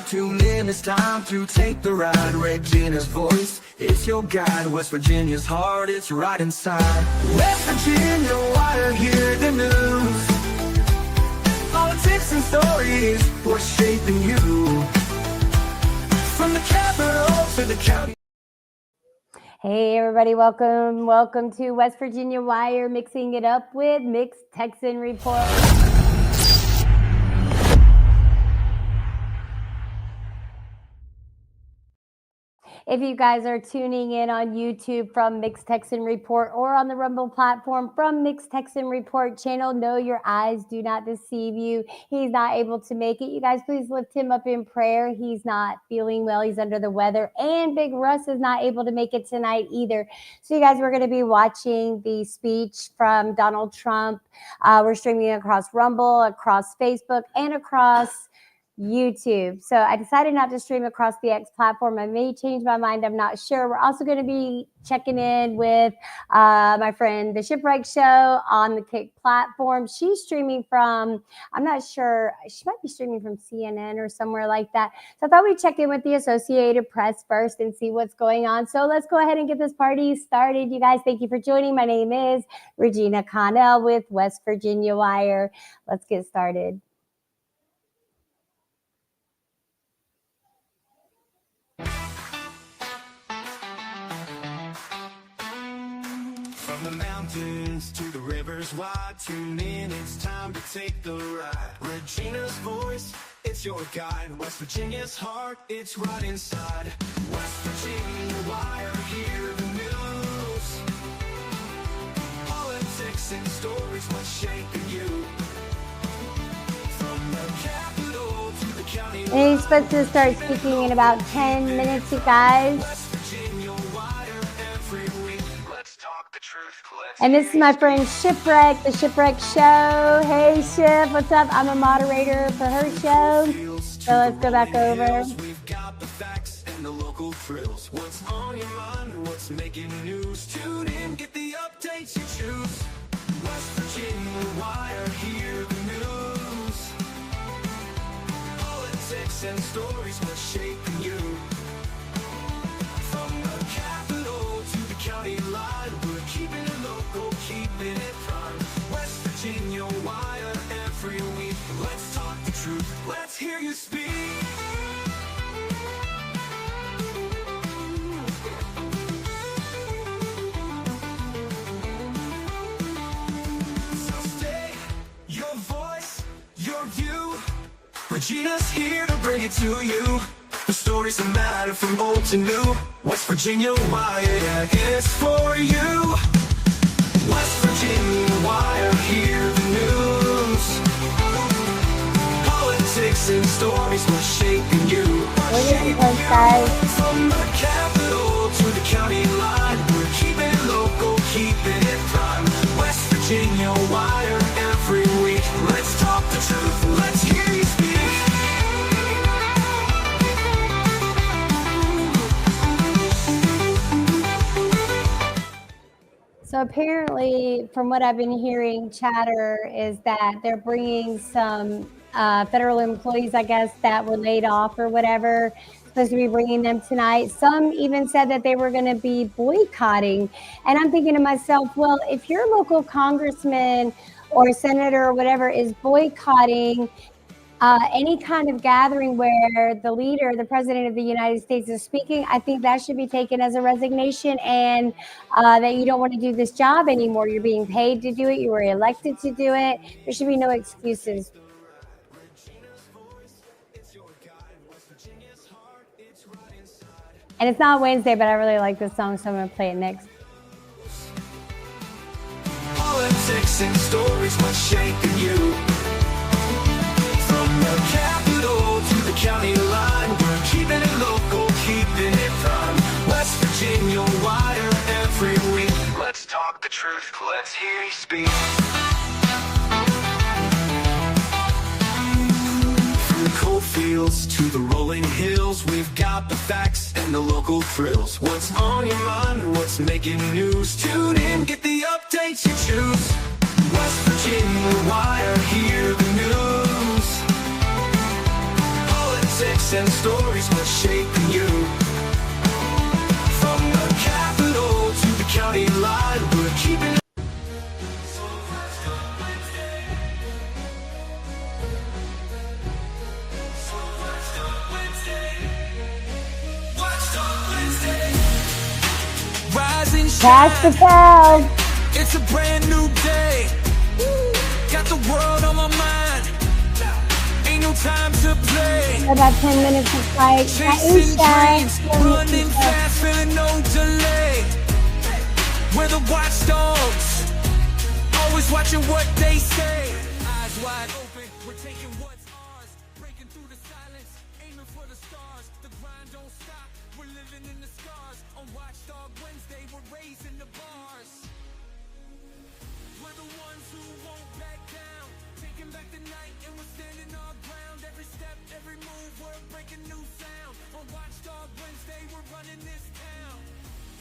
Tune in, it's time to take the ride. Regina's voice, it's your guide. West Virginia's heart, it's right inside. West Virginia, why hear the news? Politics and stories, what's shaping you? From the capital to the county. Hey everybody, welcome to West Virginia Wire, mixing it up with Mixed Texan Report. If you guys are tuning in on YouTube from Mixed Texan Report or on the Rumble platform from Mixed Texan Report channel, know your eyes do not deceive you. He's not able to make it. You guys, please lift him up in prayer. He's not feeling well. He's under the weather. And Big Russ is not able to make it tonight either. So you guys, we're going to be watching the speech from Donald Trump. We're streaming across Rumble, across Facebook, and across YouTube. So I decided not to stream across the X platform. I may change my mind. I'm not sure. We're also going to be checking in with my friend, The Shipwreck Show, on the Kick platform. She's streaming from, I'm not sure, she might be streaming from CNN or somewhere like that. So I thought we'd check in with the Associated Press first and see what's going on. So let's go ahead and get this party started. You guys, thank you for joining. My name is Regina Connell with West Virginia Wire. Let's get started. From the mountains to the rivers wide, tune in, it's time to take the ride. Regina's voice, it's your guide. West Virginia's heart, it's right inside. West Virginia Wire, hear the news. Politics and stories, what's shaping you? From the capital to the county. And he's supposed to start speaking in about 10 minutes, you guys. And this is my friend Shipwreck, The Shipwreck Show. Hey, Ship, what's up? I'm a moderator for her show. So let's go back over. We've got the facts and the local thrills. What's on your mind? What's making news? Tune in, get the updates you choose. West Virginia Wire, hear the news. Politics and stories, what's shaping you? From the capital to the county line, we're keeping it local, keeping it prime. West Virginia Wire, every week. Let's talk the truth, let's hear you speak. So stay, your voice, your view. Regina's here to bring it to you. The stories that matter from old to new. West Virginia Wire, yeah, it's for you. West Virginia Wire, hear the news. Politics and stories, what's shaping you? From the capital to the county line, we're keeping it local, keeping it prime. West Virginia Wire, every week. Let's talk the truth, let's hear you speak. So apparently, from what I've been hearing, chatter is that they're bringing some federal employees, I guess, that were laid off or whatever, supposed to be bringing them tonight. Some even said that they were going to be boycotting. And I'm thinking to myself, well, if your local congressman or senator or whatever is boycotting any kind of gathering where the leader, the president of the United States, is speaking, I think that should be taken as a resignation, and that you don't want to do this job anymore. You're being paid to do it. You were elected to do it. There should be no excuses. And it's not Wednesday, but I really like this song, so I'm going to play it next. Politics and stories, what's shaping you? From the capital to the county line, we're keeping it local, keeping it prime. West Virginia Wire, every week. Let's talk the truth, let's hear you speak. From the cold fields to the rolling hills, we've got the facts and the local thrills. What's on your mind? What's making news? Tune in, get the updates you choose. West Virginia Wire, hear the news. facts and stories what's shaping you. From the capital to the county line, we're keeping it. Rising Pass the shine, cow. it's a brand new day. Got the world on my mind. Ain't no time to play. About 10 minutes of fight. Chasing dreams, running fast, feeling no delay. We're the watchdogs, always watching what they say. Eyes wide open, we're taking what's ours. Breaking through the silence, aiming for the stars. The grind don't stop, we're living in the scars. On Watchdog Wednesday, we're raising the bars. We're the ones who won't back down. Taking back the night and we're standing our ground. Every step, every move, we're breaking new sound. On Watchdog Wednesday, we're running this town.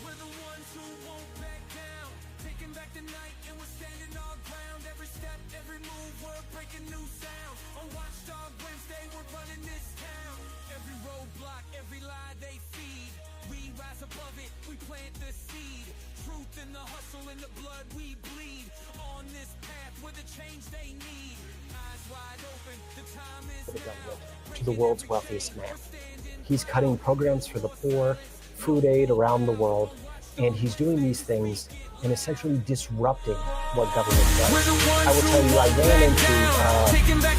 We're the ones who won't back down. Taking back the night and we're standing our ground. Every step, every move, we're breaking new sound. On Watchdog Wednesday, we're running this town. Every roadblock, every lie they feed. We rise above it, we plant the seed. Truth in the hustle, in the blood we bleed. On this path, we're the change they need. Eyes wide open, the time is now. To the world's wealthiest man. He's cutting programs for the poor, food aid around the world, and he's doing these things and essentially disrupting what government does. I will tell you, I ran into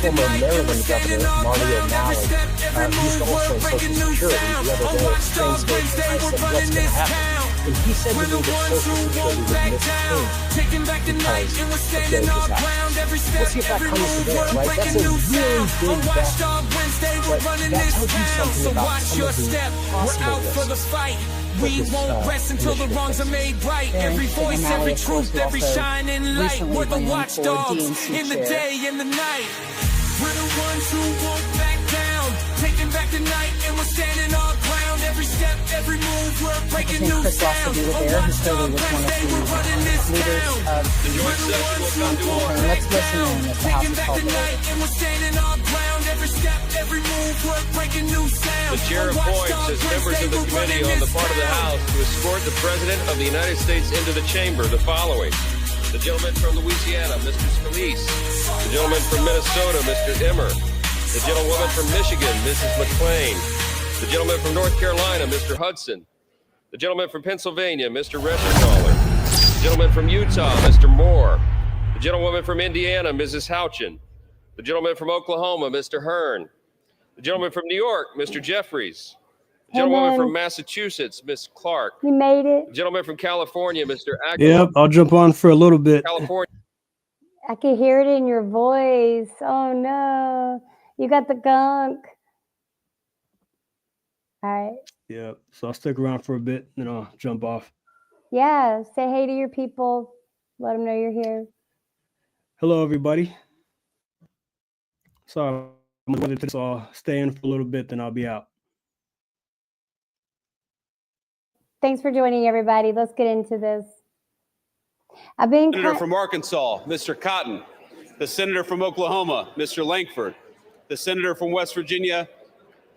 former Maryland Governor Mario Mallon, who's also on Social Security the other day at Spring State. I said, what's going to happen? And he said to me that Social Security would miss pain because of their disaster. We'll see if that comes to bear, right? That's a really big bet. But that tells you something about some of the possible risks. We won't rest until the wrongs are made right. Every voice, every truth, every shining light. We're the watchdogs in the day and the night. We're the ones who won't back down. Taking back the night and we're standing our ground. Every step, every move, we're breaking new sound. On Watchdog Wednesday, we're running this town. We're the ones who won't back down. Taking back the night and we're standing our ground. Every step, every move, we're breaking new sound. The chair appoints as members of the committee on the part of the House to escort the President of the United States into the chamber the following. The gentleman from Louisiana, Mr. Scalise. The gentleman from Minnesota, Mr. Emmer. The gentlewoman from Michigan, Mrs. McClain. The gentleman from North Carolina, Mr. Hudson. The gentleman from Pennsylvania, Mr. Rettercaller. The gentleman from Utah, Mr. Moore. The gentlewoman from Indiana, Mrs. Houchin. The gentleman from Oklahoma, Mr. Hearn. The gentleman from New York, Mr. Jeffries. The gentlewoman from Massachusetts, Miss Clark. You made it. The gentleman from California, Mr. Aguilar. Yep, I'll jump on for a little bit. California. I can hear it in your voice. Oh no. You got the gunk. All right. Yep, so I'll stick around for a bit, then I'll jump off. Yeah. Say hey to your people. Let them know you're here. Hello, everybody. Sorry, so I'll stay in for a little bit, then I'll be out. Thanks for joining, everybody. Let's get into this. I've been Senator from Arkansas, Mr. Cotton. The senator from Oklahoma, Mr. Lankford. The senator from West Virginia,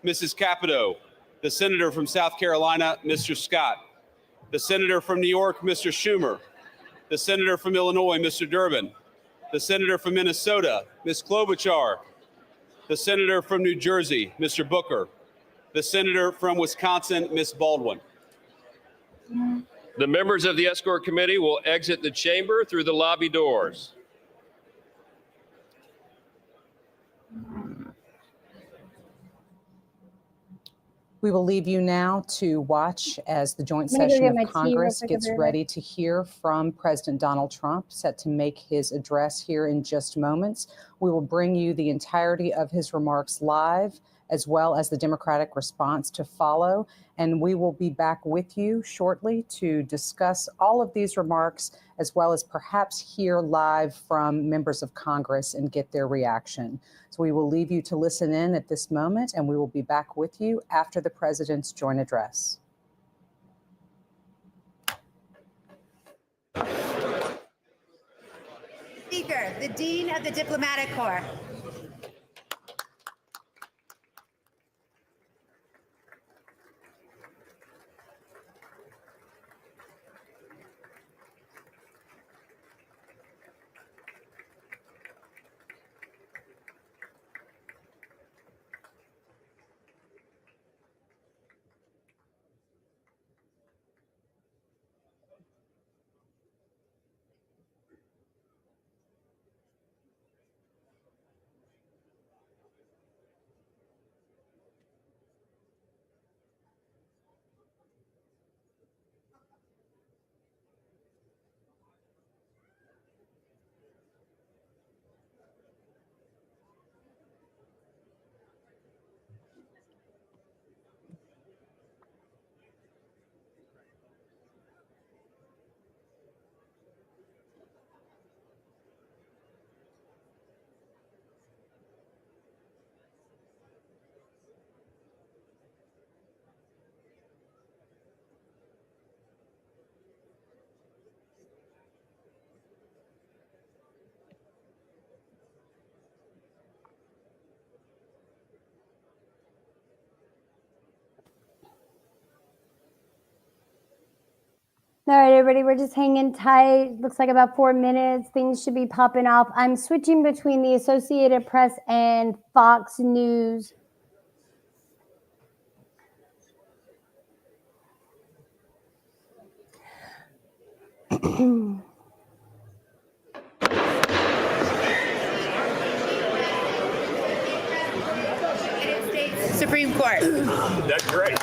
Mrs. Capito. The senator from South Carolina, Mr. Scott. The senator from New York, Mr. Schumer. The senator from Illinois, Mr. Durbin. The senator from Minnesota, Ms. Klobuchar. The senator from New Jersey, Mr. Booker. The senator from Wisconsin, Ms. Baldwin. The members of the escort committee will exit the chamber through the lobby doors. We will leave you now to watch as the joint session of Congress gets ready to hear from President Donald Trump, set to make his address here in just moments. We will bring you the entirety of his remarks live, as well as the Democratic response to follow. And we will be back with you shortly to discuss all of these remarks, as well as perhaps hear live from members of Congress and get their reaction. So we will leave you to listen in at this moment, and we will be back with you after the president's joint address. Speaker, the Dean of the Diplomatic Corps. All right, everybody, we're just hanging tight. Looks like about 4 minutes. Things should be popping off. I'm switching between the Associated Press and Fox News. Supreme Court. That's great.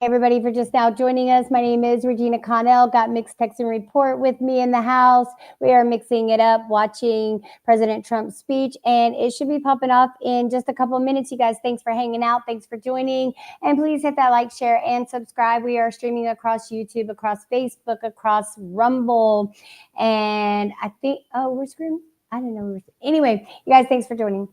Everybody for just now joining us. My name is Regina Connell. Got Mixed Texan Report with me in the house. We are mixing it up, watching President Trump's speech, and it should be popping off in just a couple of minutes. You guys, thanks for hanging out. Thanks for joining. And please hit that like, share, and subscribe. We are streaming across YouTube, across Facebook, across Rumble. And I think, we're screaming. I don't know. Anyway, you guys, thanks for joining.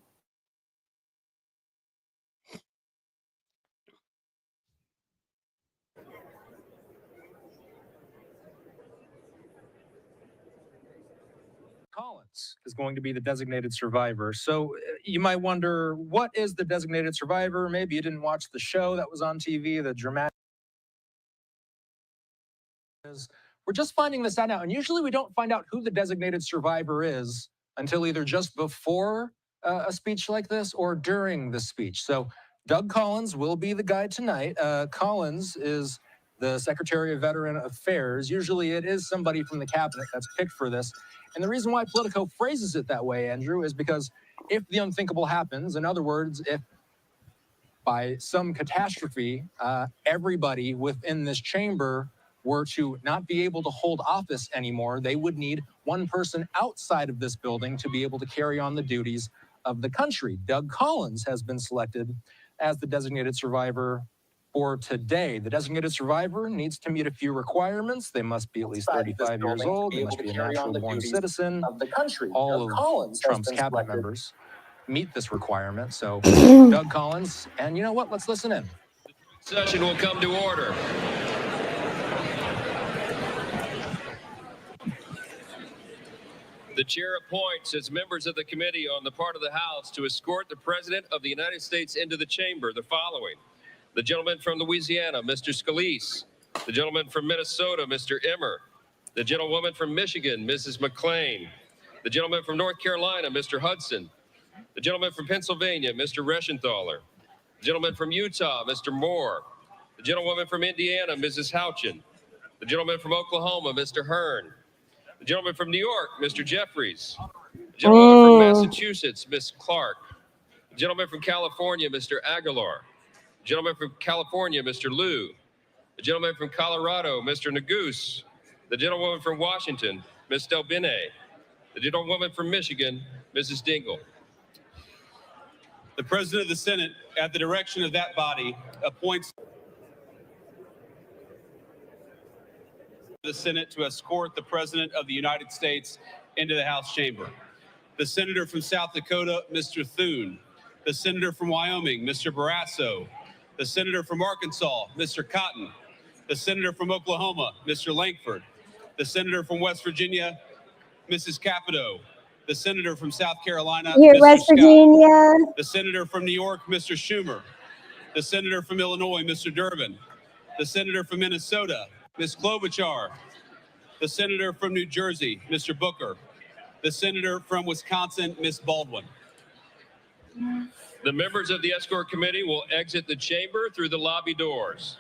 Collins is going to be the designated survivor. So you might wonder, what is the designated survivor? Maybe you didn't watch the show that was on TV, the dramatic. We're just finding this out now. And usually we don't find out who the designated survivor is until either just before a speech like this or during the speech. So Doug Collins will be the guy tonight. Collins is the Secretary of Veteran Affairs. Usually it is somebody from the cabinet that's picked for this. And the reason why Politico phrases it that way, Andrew, is because if the unthinkable happens, in other words, if by some catastrophe, everybody within this chamber were to not be able to hold office anymore, they would need one person outside of this building to be able to carry on the duties of the country. Doug Collins has been selected as the designated survivor for today. The designated survivor needs to meet a few requirements. They must be at least 35 years old. They must be a natural-born citizen. Of the country. All of Trump's cabinet members meet this requirement. So, Doug Collins, and you know what? Let's listen in. Session will come to order. The chair appoints as members of the committee on the part of the House to escort the President of the United States into the chamber the following: the gentleman from Louisiana, Mr. Scalise; the gentleman from Minnesota, Mr. Emmer; the gentlewoman from Michigan, Mrs. McClain; the gentleman from North Carolina, Mr. Hudson; the gentleman from Pennsylvania, Mr. Reschenthaler; the gentleman from Utah, Mr. Moore; the gentlewoman from Indiana, Mrs. Houchin; the gentleman from Oklahoma, Mr. Hearn; the gentleman from New York, Mr. Jeffries; the gentleman from Massachusetts, Ms. Clark; the gentleman from California, Mr. Aguilar; the gentleman from California, Mr. Liu; the gentleman from Colorado, Mr. Neguse; the gentlewoman from Washington, Ms. Delbene; the gentlewoman from Michigan, Mrs. Dingle. The President of the Senate, at the direction of that body, appoints the Senate to escort the President of the United States into the House chamber. The Senator from South Dakota, Mr. Thune; the Senator from Wyoming, Mr. Barrasso; the Senator from Arkansas, Mr. Cotton; the Senator from Oklahoma, Mr. Lankford; the Senator from West Virginia, Mrs. Capito. The senator from South Carolina, Here, Mr. West Scott. Virginia. The senator from New York, Mr. Schumer. The senator from Illinois, Mr. Durbin. The senator from Minnesota, Ms. Klobuchar. The senator from New Jersey, Mr. Booker. The senator from Wisconsin, Ms. Baldwin. The members of the escort committee will exit the chamber through the lobby doors.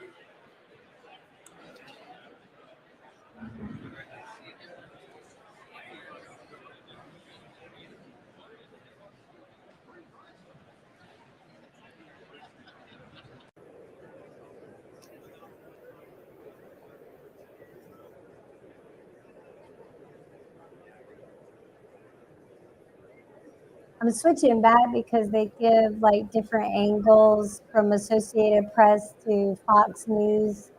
I'm switching back because they give like different angles from Associated Press to Fox News.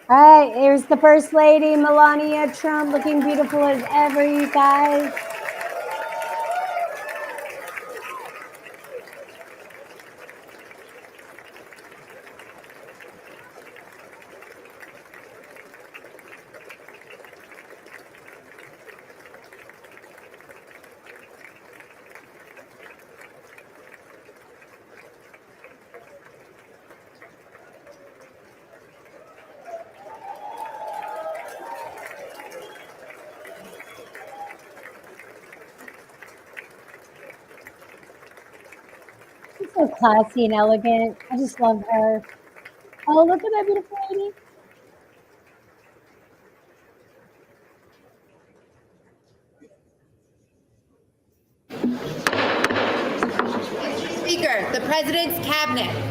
All right, here's the First Lady, Melania Trump, looking beautiful as ever, you guys. She's so classy and elegant. I just love her. Oh, look at that beautiful lady. Speaker, the President's Cabinet.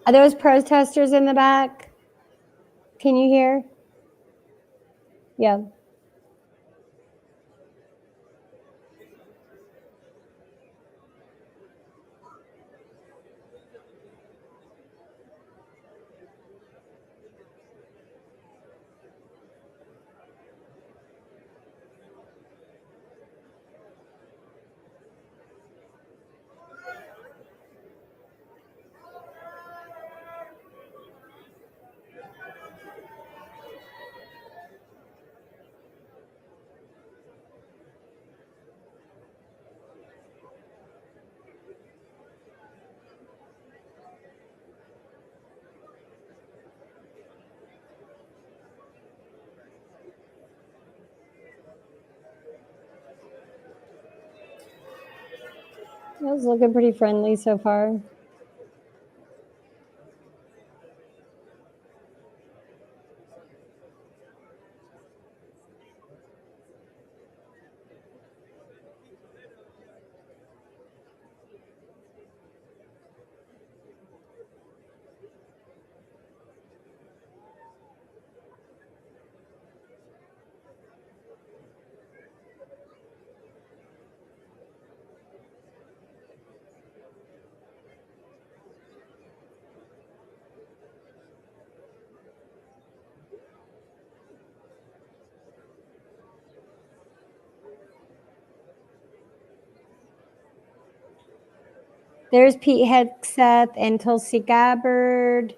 Are those protesters in the back? Can you hear? Yeah. That was looking pretty friendly so far. There's Pete Hegseth and Tulsi Gabbard.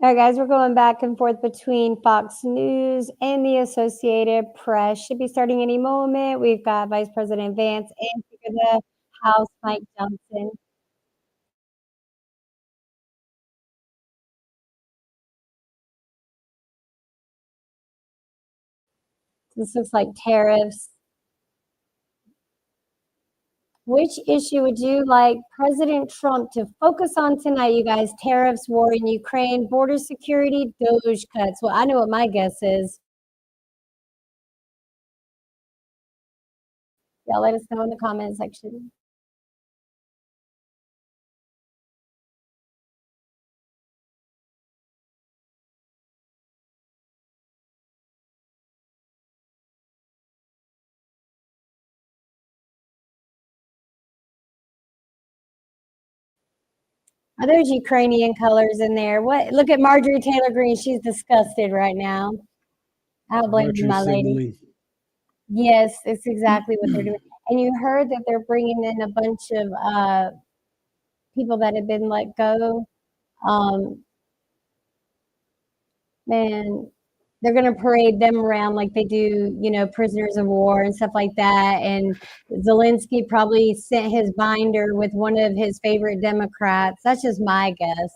All right, guys, we're going back and forth between Fox News and the Associated Press. Should be starting any moment. We've got Vice President Vance and Speaker of the House, Mike Johnson. This looks like tariffs. Which issue would you like President Trump to focus on tonight, you guys? Tariffs, war in Ukraine, border security, DOGE cuts. Well, I know what my guess is. Y'all let us know in the comment section. Are those Ukrainian colors in there? What? Look at Marjorie Taylor Greene. She's disgusted right now. I don't blame my lady. Yes, it's exactly what they're doing. And you heard that they're bringing in a bunch of people that have been let go. Man, they're going to parade them around like they do, you know, prisoners of war and stuff like that. And Zelensky probably sent his binder with one of his favorite Democrats. That's just my guess.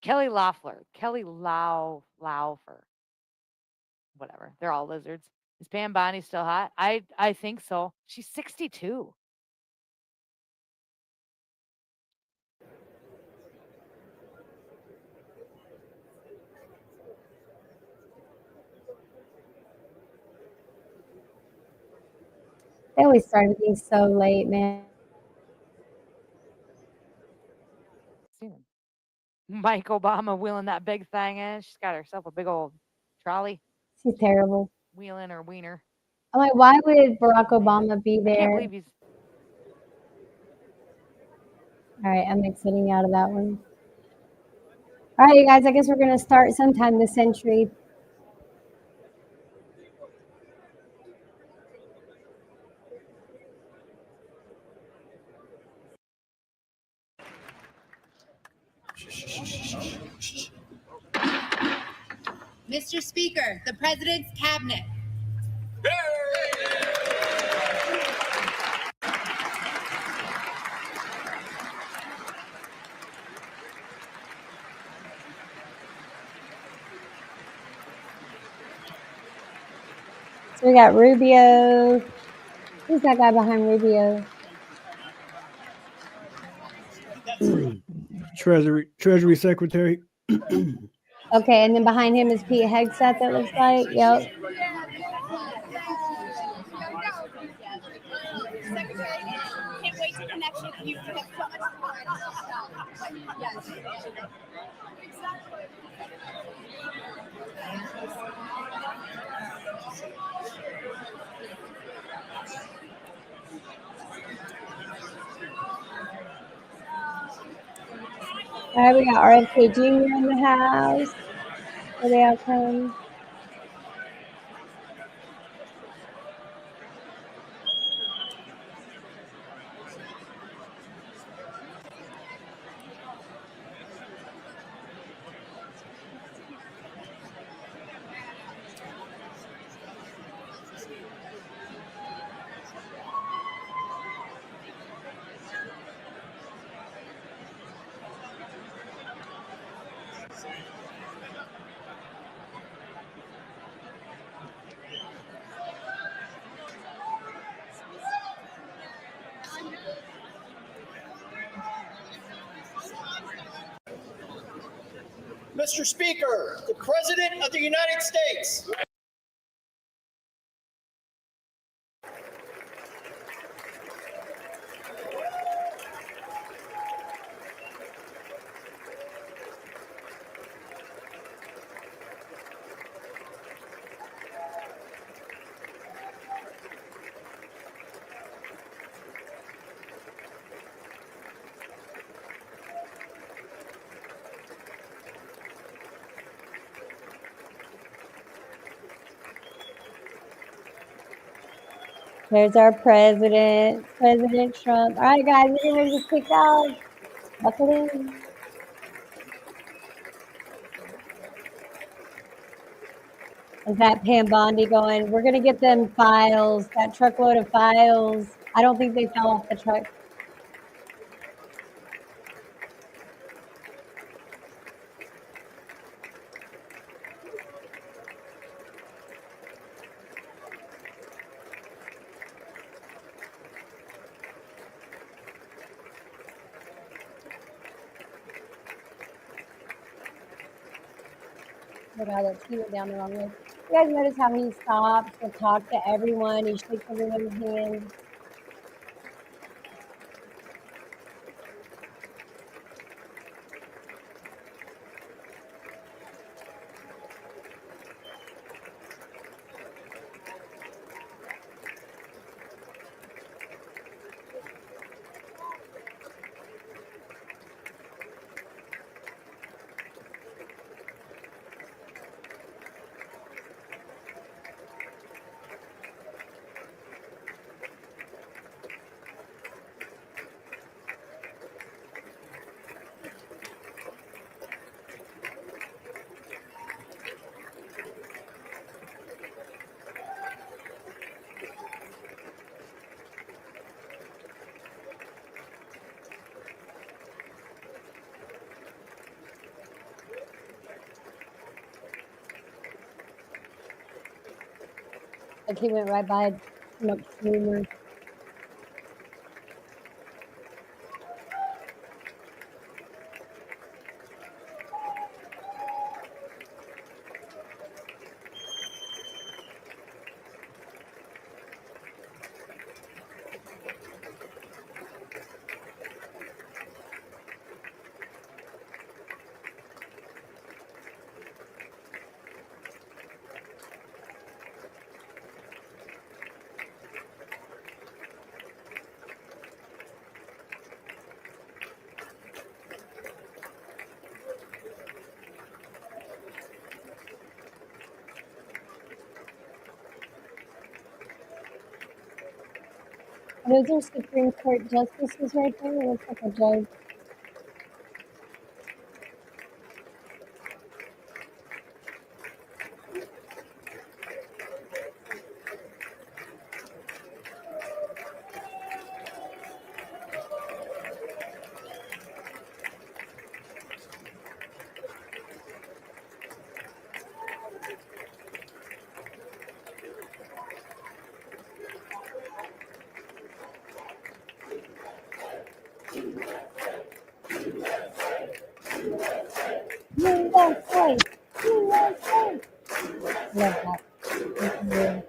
Kelly Laufer. Whatever. They're all lizards. Is Pam Bondi still hot? I think so. She's 62. They always start everything so late, man. Mike Obama wheeling that big thing in. She's got herself a big old trolley. She's terrible. Wheeling her wiener. I'm like, why would Barack Obama be there? I can't believe he's. All right, I'm exiting out of that one. All right, you guys, I guess we're going to start sometime this century. Mr. Speaker, the President's Cabinet. So we got Rubio. Who's that guy behind Rubio? Treasury Secretary. Okay, and then behind him is Pete Hegseth, it looks like. Yep. Secretary, can't wait to connect with you. You have so much fun. Yes. All right, we got RFK Jr. in the house for the outcome. Mr. Speaker, the President of the United States. There's our president, President Trump. All right, guys, we're ready to kick off. Buckle in. Is that Pam Bondi going? We're going to get them files, that truckload of files. I don't think they fell off the truck. Look how that he went down the wrong way. You guys notice how he stops to talk to everyone? He shakes everyone's hand. Like he went right by Smoke Screamer. Those are Supreme Court justices right there. It looks like a judge. USA, USA. Love that. Thank you.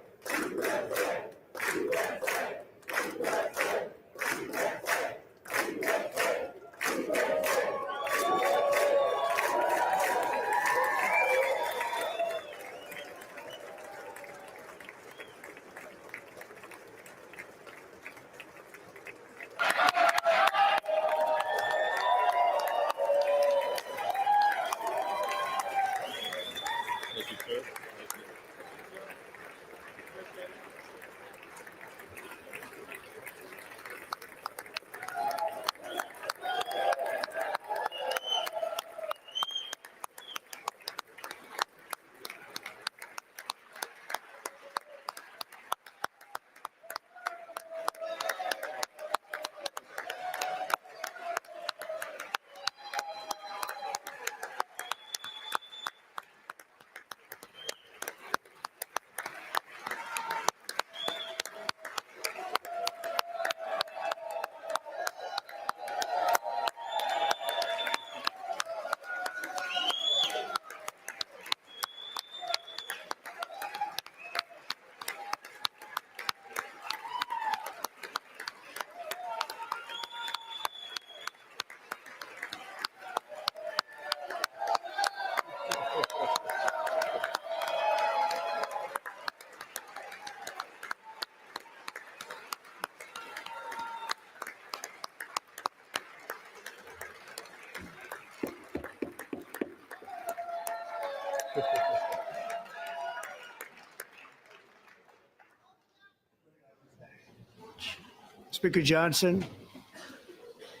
Speaker Johnson,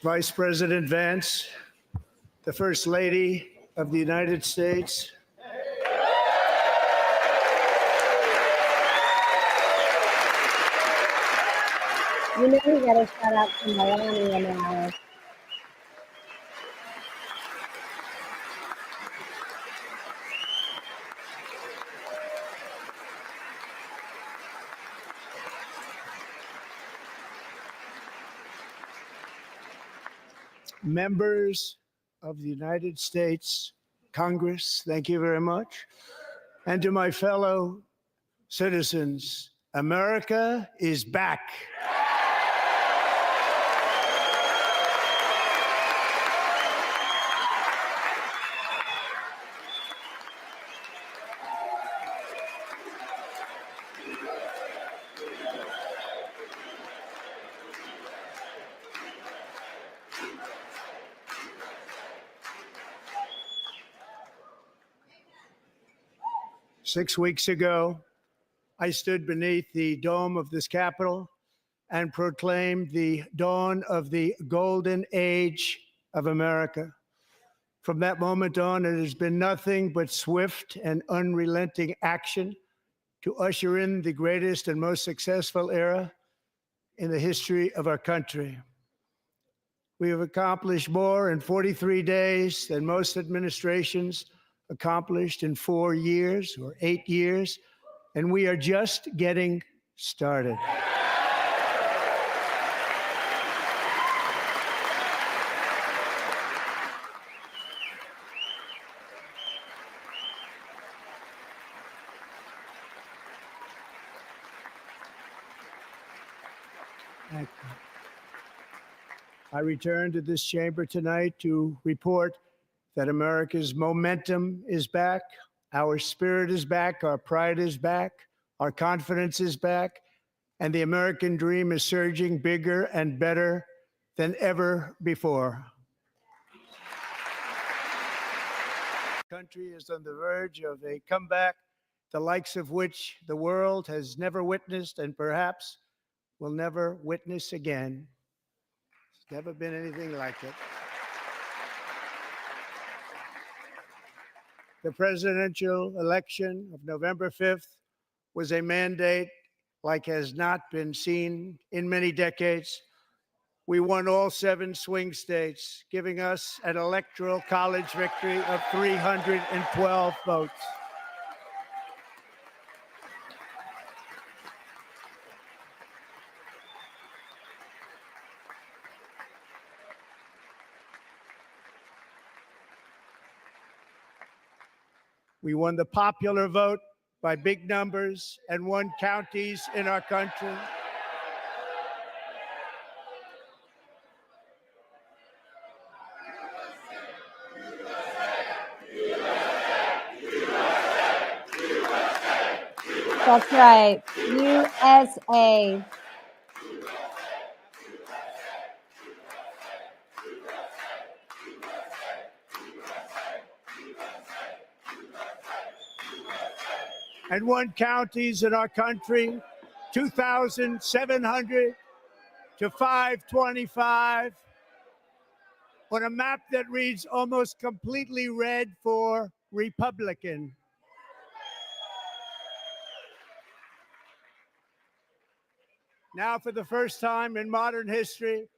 Vice President Vance, the First Lady of the United States, You know we gotta shout out to Melania now. members of the United States Congress, thank you very much. And to my fellow citizens, America is back. 6 weeks ago, I stood beneath the dome of this Capitol and proclaimed the dawn of the golden age of America. From that moment on, it has been nothing but swift and unrelenting action to usher in the greatest and most successful era in the history of our country. We have accomplished more in 43 days than most administrations accomplished in 4 years or 8 years, and we are just getting started. Thank you. I return to this chamber tonight to report that America's momentum is back, our spirit is back, our pride is back, our confidence is back, and the American dream is surging bigger and better than ever before. The country is on the verge of a comeback, the likes of which the world has never witnessed and perhaps will never witness again. There's never been anything like it. The presidential election of November 5th was a mandate like has not been seen in many decades. We won all 7 swing states, giving us an electoral college victory of 312 votes. We won the popular vote by big numbers and won counties in our country. That's right. USA. And won counties in our country, 2,700 to 525, on a map that reads almost completely red for Republican. Now, for the first time in modern history,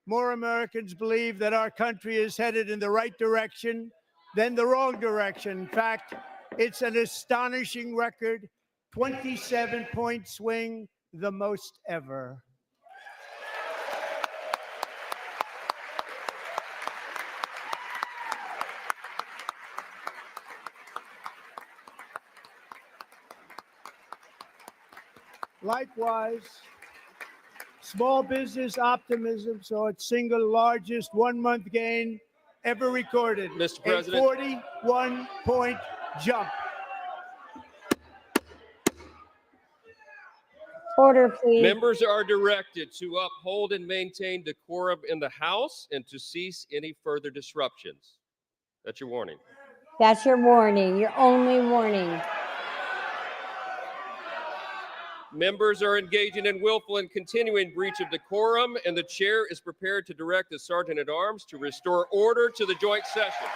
more Americans believe that our country is headed in the right direction than the wrong direction. In fact, it's an astonishing record, 27-point swing, the most ever. Likewise, small business optimism saw its single largest one-month gain ever recorded. Mr. President. A 41-point jump. Order, please. Members are directed to uphold and maintain decorum in the House and to cease any further disruptions. That's your warning. That's your warning, your only warning. Members are engaging in willful and continuing breach of decorum, and the chair is prepared to direct the Sergeant at Arms to restore order to the joint session.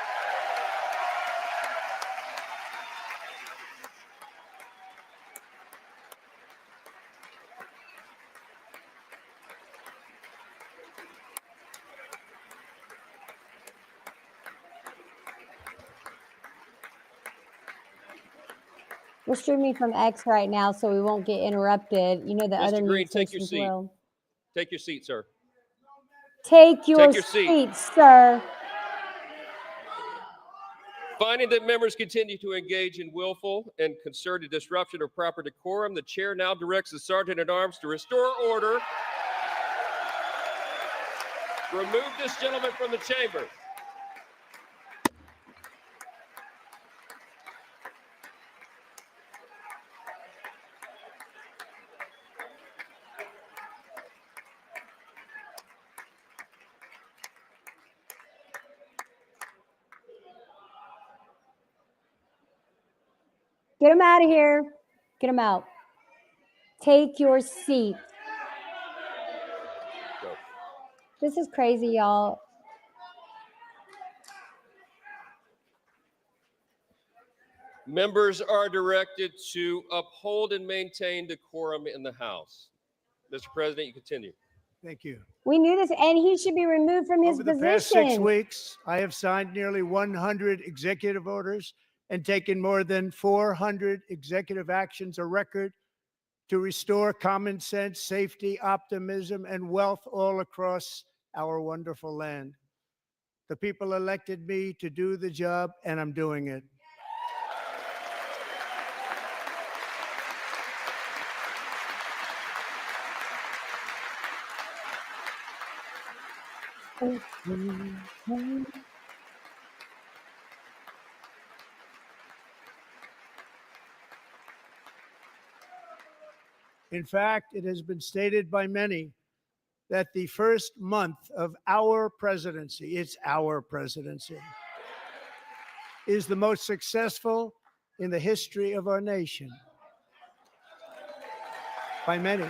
We're streaming from X right now, so we won't get interrupted. You know, the other Mr. Green, news take your stations seat. will. Take your seat, sir. Take your seat. seat, sir. Finding that members continue to engage in willful and concerted disruption of proper decorum, the chair now directs the Sergeant at Arms to restore order. Remove this gentleman from the chamber. Get him out of here. Get him out. Take your seat. Go. This is crazy, y'all. Members are directed to uphold and maintain decorum in the House. Mr. President, you continue. Thank you. We knew this, and he should be removed from his Over the position. past 6 weeks, I have signed nearly 100 executive orders and taken more than 400 executive actions, a record to restore common sense, safety, optimism, and wealth all across our wonderful land. The people elected me to do the job, and I'm doing it. In fact, it has been stated by many that the first month of our presidency, it's our presidency, is the most successful in the history of our nation. By many.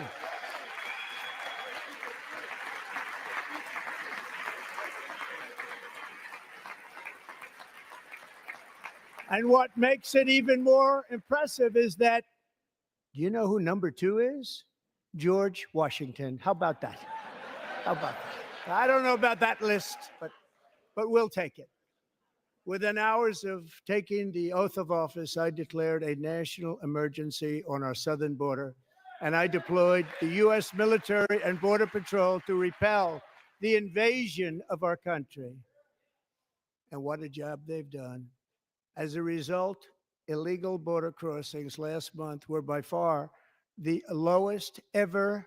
And what makes it even more impressive is that, do you know who number 2 is? George Washington. How about that? How about that? I don't know about that list, but we'll take it. Within hours of taking the oath of office, I declared a national emergency on our southern border, and I deployed the U.S. military and Border Patrol to repel the invasion of our country. And what a job they've done. As a result, illegal border crossings last month were by far the lowest ever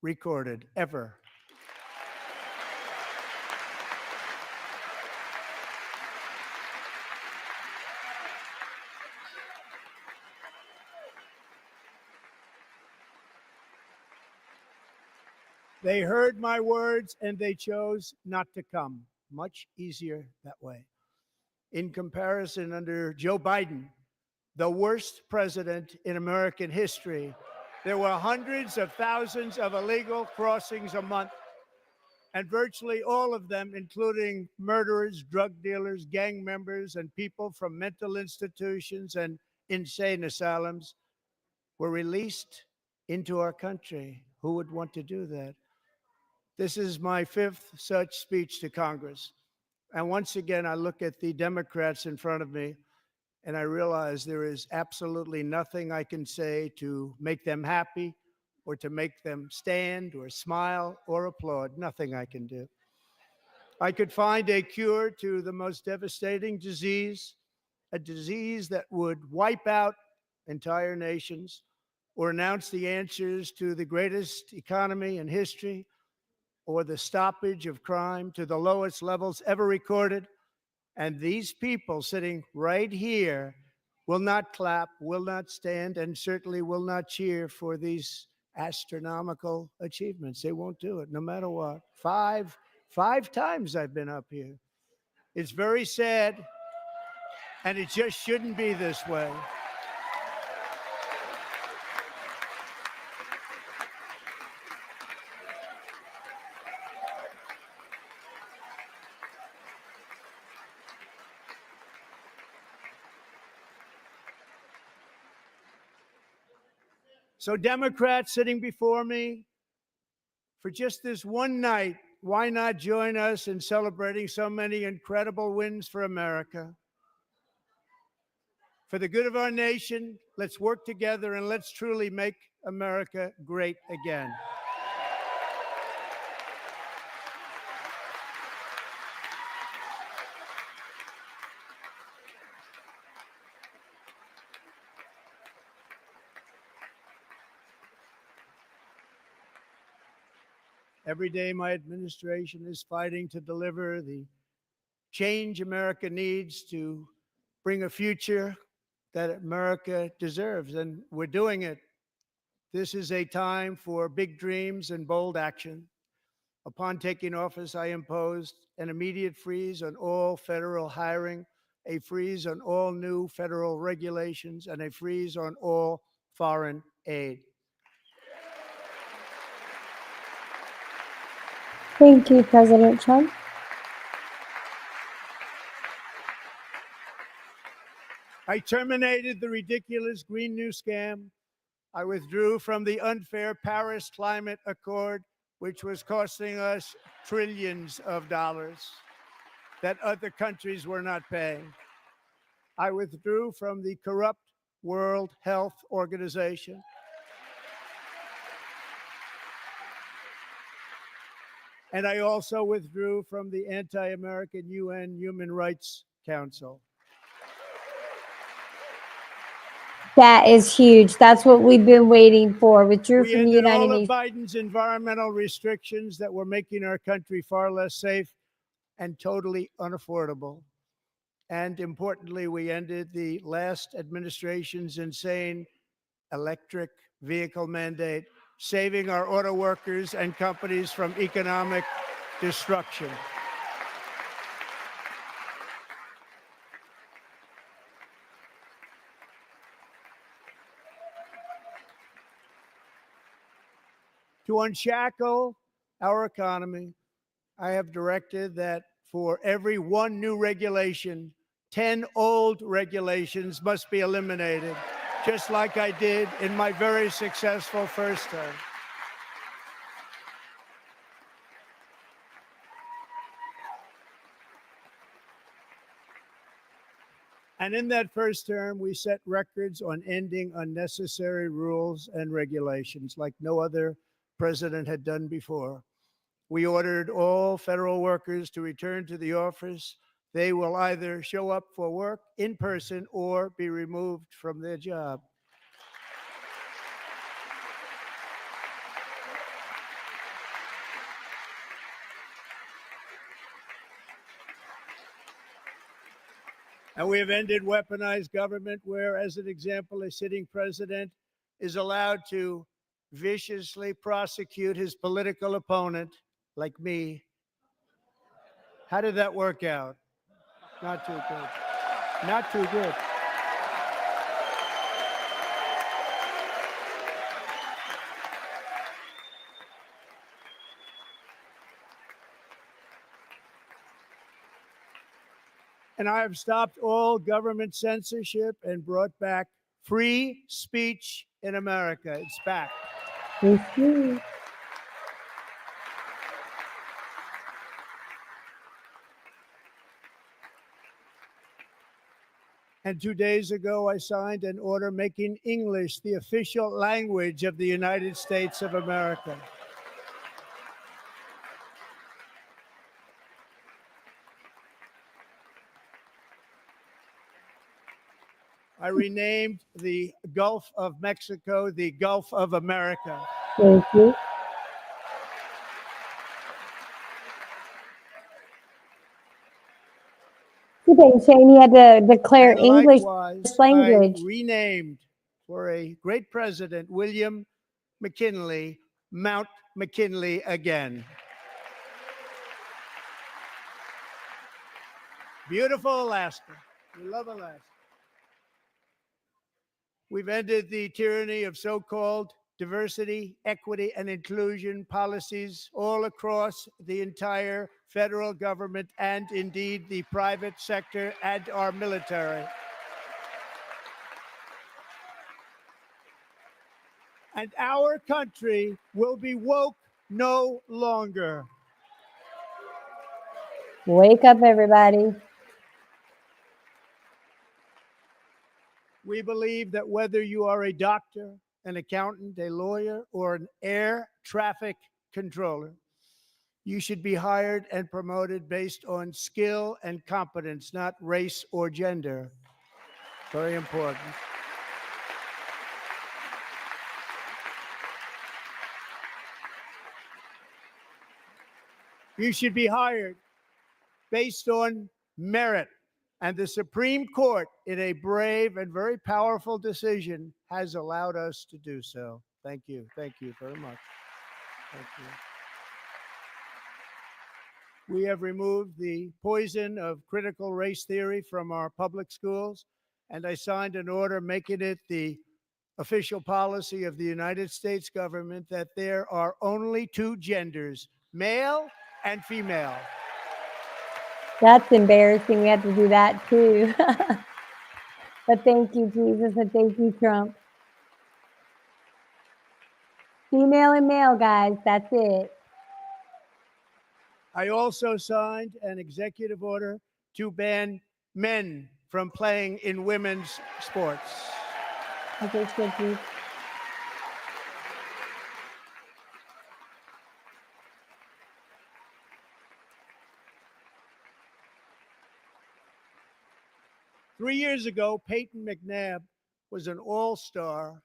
recorded, ever. They heard my words and they chose not to come. Much easier that way. In comparison, under Joe Biden, the worst president in American history, there were hundreds of thousands of illegal crossings a month, and virtually all of them, including murderers, drug dealers, gang members, and people from mental institutions and insane asylums, were released into our country. Who would want to do that? This is my fifth such speech to Congress. And once again, I look at the Democrats in front of me and I realize there is absolutely nothing I can say to make them happy or to make them stand or smile or applaud. Nothing I can do. I could find a cure to the most devastating disease, a disease that would wipe out entire nations, or announce the answers to the greatest economy in history, or the stoppage of crime to the lowest levels ever recorded. And these people sitting right here will not clap, will not stand, and certainly will not cheer for these astronomical achievements. They won't do it, no matter what. Five times I've been up here. It's very sad, and it just shouldn't be this way. So Democrats sitting before me, for just this one night, why not join us in celebrating so many incredible wins for America? For the good of our nation, let's work together and let's truly make America great again. Every day, my administration is fighting to deliver the change America needs to bring a future that America deserves, and we're doing it. This is a time for big dreams and bold action. Upon taking office, I imposed an immediate freeze on all federal hiring, a freeze on all new federal regulations, and a freeze on all foreign aid. Thank you, President Trump. I terminated the ridiculous Green New Scam. I withdrew from the unfair Paris Climate Accord, which was costing us trillions of dollars that other countries were not paying. I withdrew from the corrupt World Health Organization. And I also withdrew from the anti-American UN Human Rights Council. That is huge. That's what we've been waiting for. Withdrew We from the ended United all of Nations. Biden's environmental restrictions that were making our country far less safe and totally unaffordable. And importantly, we ended the last administration's insane electric vehicle mandate, saving our auto workers and companies from economic destruction. To unshackle our economy, I have directed that for every one new regulation, 10 old regulations must be eliminated, just like I did in my very successful first term. And in that first term, we set records on ending unnecessary rules and regulations like no other president had done before. We ordered all federal workers to return to the office they will either show up for work in person or be removed from their job. And we have ended weaponized government where, as an example, a sitting president is allowed to viciously prosecute his political opponent, like me. How did that work out? Not too good. Not too good. And I have stopped all government censorship and brought back free speech in America. It's back. Free speech. And 2 days ago, I signed an order making English the official language of the United States of America. I renamed the Gulf of Mexico the Gulf of America. Thank you. Today, Shane, you had to declare And English likewise, language. I renamed for a great president, William McKinley, Mount McKinley again. Beautiful Alaska. We love Alaska. We've ended the tyranny of so-called diversity, equity, and inclusion policies all across the entire federal government and indeed the private sector and our military. And our country will be woke no longer. Wake up, everybody. We believe that whether you are a doctor, an accountant, a lawyer, or an air traffic controller, you should be hired and promoted based on skill and competence, not race or gender. Very important. You should be hired based on merit. And the Supreme Court, in a brave and very powerful decision, has allowed us to do so. Thank you. Thank you very much. Thank you. We have removed the poison of critical race theory from our public schools, and I signed an order making it the official policy of the United States government that there are only two genders, male and female. That's embarrassing. We have to do that too. But thank you, Jesus, and thank you, Trump. Female and male, guys. That's it. I also signed an executive order to ban men from playing in women's sports. Okay, so please. Three years ago, Peyton McNabb was an all-star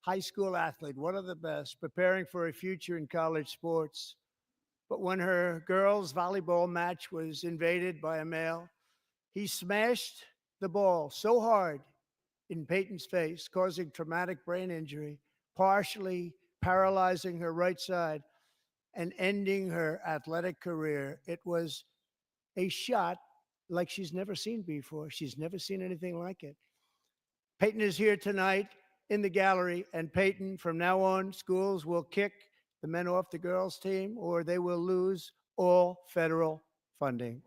high school athlete, one of the best, preparing for a future in college sports. But when her girls' volleyball match was invaded by a male, he smashed the ball so hard in Peyton's face, causing traumatic brain injury, partially paralyzing her right side and ending her athletic career. It was a shot like she's never seen before. She's never seen anything like it. Peyton is here tonight in the gallery, and Peyton, from now on, schools will kick the men off the girls' team or they will lose all federal funding.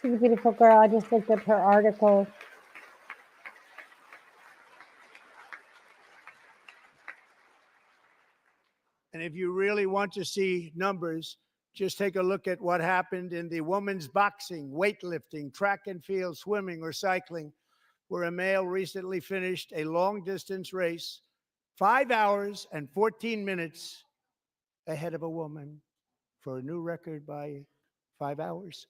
She's a beautiful girl. I just looked up her article. And if you really want to see numbers, Just take a look at what happened in the women's boxing, weightlifting, track and field, swimming, or cycling, where a male recently finished a long-distance race 5 hours and 14 minutes ahead of a woman for a new record by 5 hours.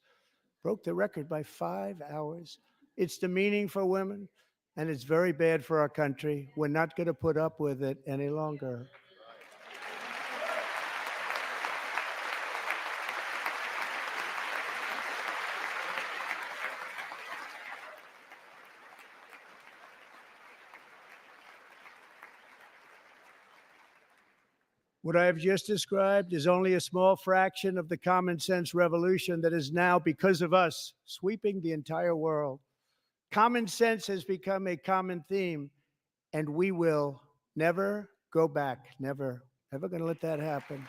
Broke the record by 5 hours. It's demeaning for women, and it's very bad for our country. We're not going to put up with it any longer. What I have just described is only a small fraction of the common sense revolution that is now, because of us, sweeping the entire world. Common sense has become a common theme, and we will never go back. Never going to let that happen.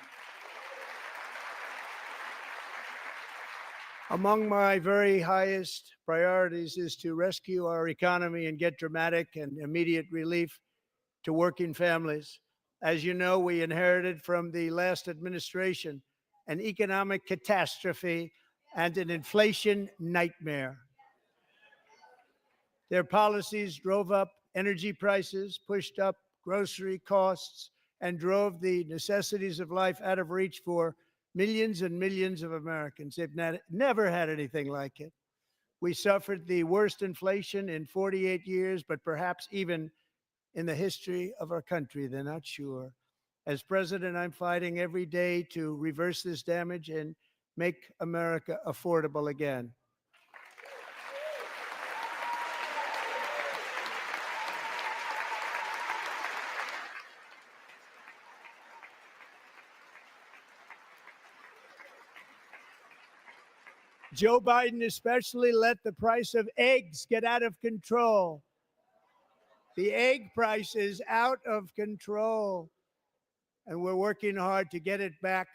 Among my very highest priorities is to rescue our economy and get dramatic and immediate relief to working families. As you know, we inherited from the last administration an economic catastrophe and an inflation nightmare. Their policies drove up energy prices, pushed up grocery costs, and drove the necessities of life out of reach for millions and millions of Americans. They've never had anything like it. We suffered the worst inflation in 48 years, but perhaps even in the history of our country. They're not sure. As president, I'm fighting every day to reverse this damage and make America affordable again. Joe Biden especially let the price of eggs get out of control. The egg price is out of control, and we're working hard to get it back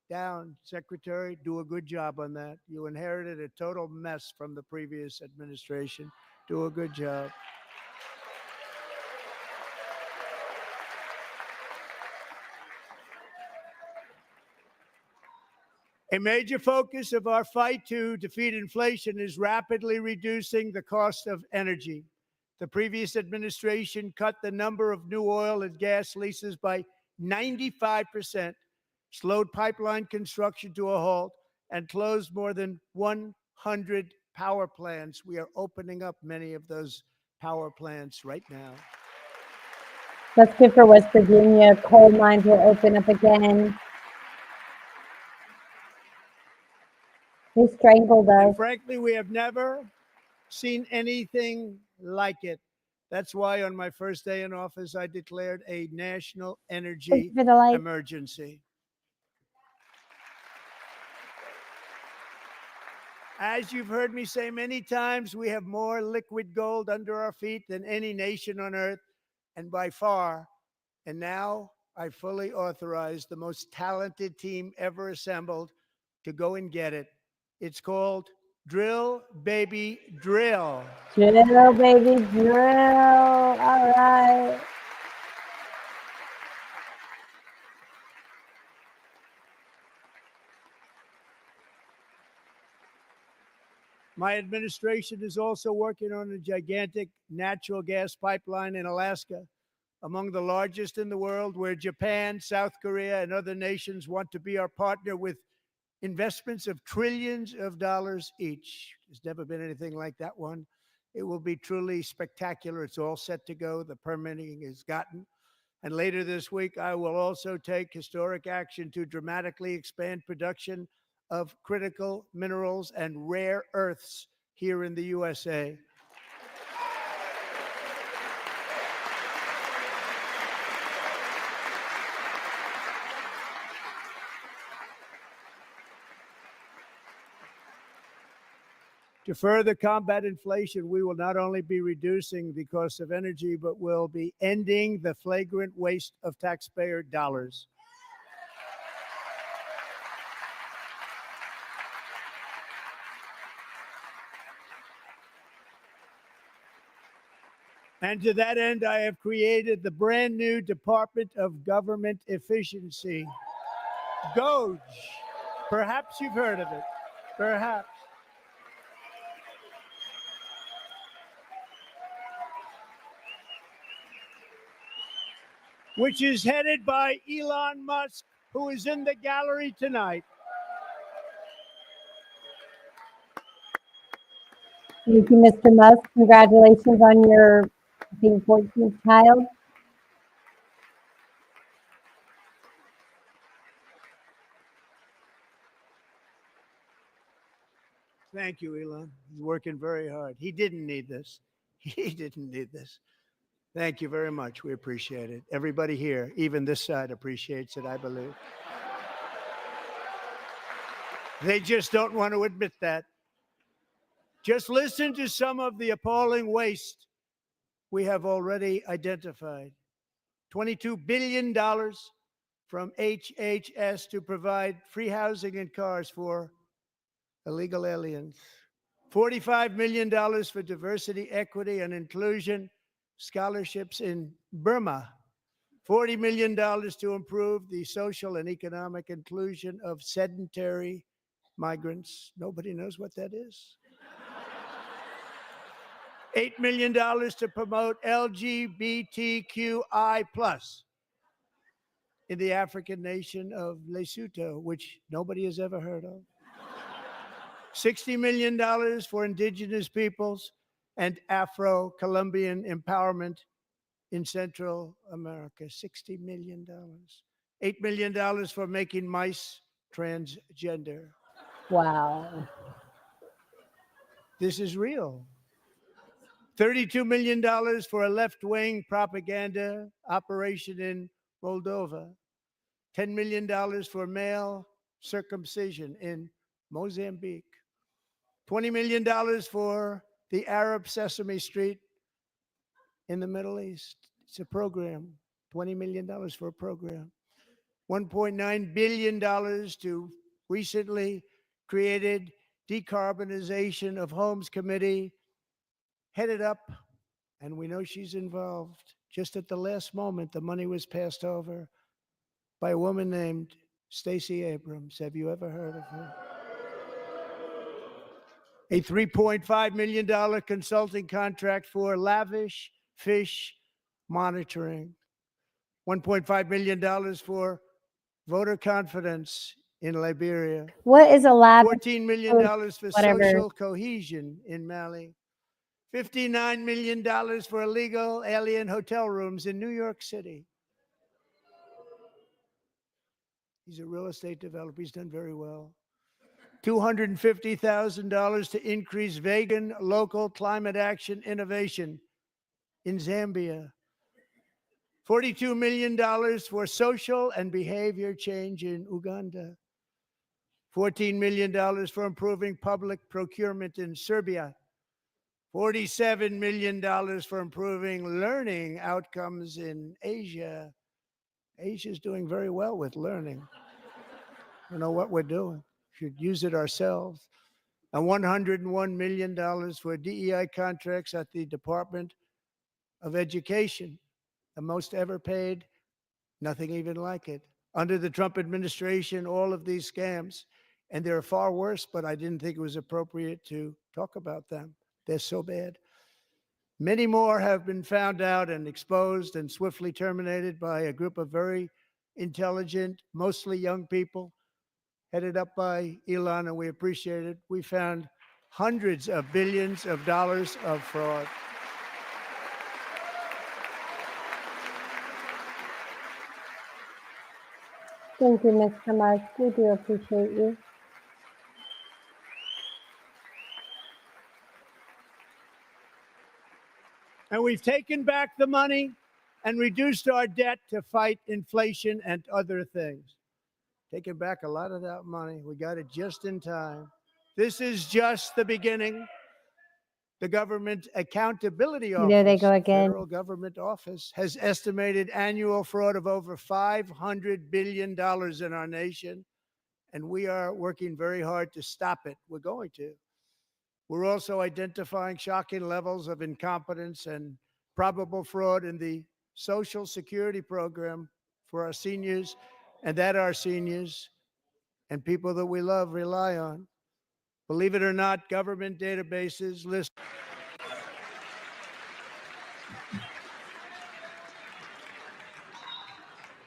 down. Secretary, do a good job on that. You inherited a total mess from the previous administration. Do a good job. A major focus of our fight to defeat inflation is rapidly reducing the cost of energy. The previous administration cut the number of new oil and gas leases by 95%, slowed pipeline construction to a halt, and closed more than 100 power plants. We are opening up many of those power plants right now. That's good for West Virginia. Coal mines will open up again. They strangled us. And frankly, we have never seen anything like it. That's why on my first day in office, I declared a national energy emergency. As you've heard me say many times, we have more liquid gold under our feet than any nation on earth, and by far. And now I fully authorize the most talented team ever assembled to go and get it. It's called Drill, Baby, Drill. Drill, baby, drill. All right. My administration is also working on a gigantic natural gas pipeline in Alaska, among the largest in the world, where Japan, South Korea, and other nations want to be our partner with investments of trillions of dollars each. There's never been anything like that one. It will be truly spectacular. It's all set to go. The permitting is gotten. And later this week, I will also take historic action to dramatically expand production of critical minerals and rare earths here in the USA. To further combat inflation, we will not only be reducing the cost of energy, but will be ending the flagrant waste of taxpayer dollars. And to that end, I have created the brand new Department of Government Efficiency, DOGE. Perhaps you've heard of it. Perhaps. Which is headed by Elon Musk, who is in the gallery tonight. Thank you, Mr. Musk. Congratulations on your, I think, 14th child. Thank you, Elon. He's working very hard. He didn't need this. He didn't need this. Thank you very much. We appreciate it. Everybody here, even this side, appreciates it, I believe. They just don't want to admit that. Just listen to some of the appalling waste we have already identified. $22 billion from HHS to provide free housing and cars for illegal aliens. $45 million for diversity, equity, and inclusion scholarships in Burma. $40 million to improve the social and economic inclusion of sedentary migrants. Nobody knows what that is. $8 million to promote LGBTQI+ in the African nation of Lesotho, which nobody has ever heard of. $60 million for indigenous peoples and Afro-Colombian empowerment in Central America. $60 million. $8 million for making mice transgender. Wow. This is real. $32 million for a left-wing propaganda operation in Moldova. $10 million for male circumcision in Mozambique. $20 million for the Arab Sesame Street in the Middle East. It's a program. $20 million for a program. $1.9 billion to recently created Decarbonization of Homes Committee, headed up, and we know she's involved. Just at the last moment, the money was passed over by a woman named Stacey Abrams. Have you ever heard of her? A $3.5 million consulting contract for lavish fish monitoring. $1.5 million for voter confidence in Liberia. What is a lab? $14 million for social cohesion in Mali. $59 million for illegal alien hotel rooms in New York City. He's a real estate developer. He's done very well. $250,000 to increase vegan local climate action innovation in Zambia. $42 million for social and behavior change in Uganda. $14 million for improving public procurement in Serbia. $47 million for improving learning outcomes in Asia. Asia's doing very well with learning. I don't know what we're doing. Should use it ourselves. And $101 million for DEI contracts at the Department of Education, the most ever paid, nothing even like it. Under the Trump administration, all of these scams, and they're far worse, but I didn't think it was appropriate to talk about them. They're so bad. Many more have been found out and exposed and swiftly terminated by a group of very intelligent, mostly young people, headed up by Elon, and we appreciate it. We found hundreds of billions of dollars of fraud. Thank you, Mr. Musk. We do appreciate you. And we've taken back the money and reduced our debt to fight inflation and other things. Taking back a lot of that money. We got it just in time. This is just the beginning. The Government Accountability Office, There they go again. federal government office, has estimated annual fraud of over $500 billion in our nation. And we are working very hard to stop it. We're going to. We're also identifying shocking levels of incompetence and probable fraud in the Social Security program for our seniors, and that our seniors and people that we love rely on. Believe it or not, government databases list.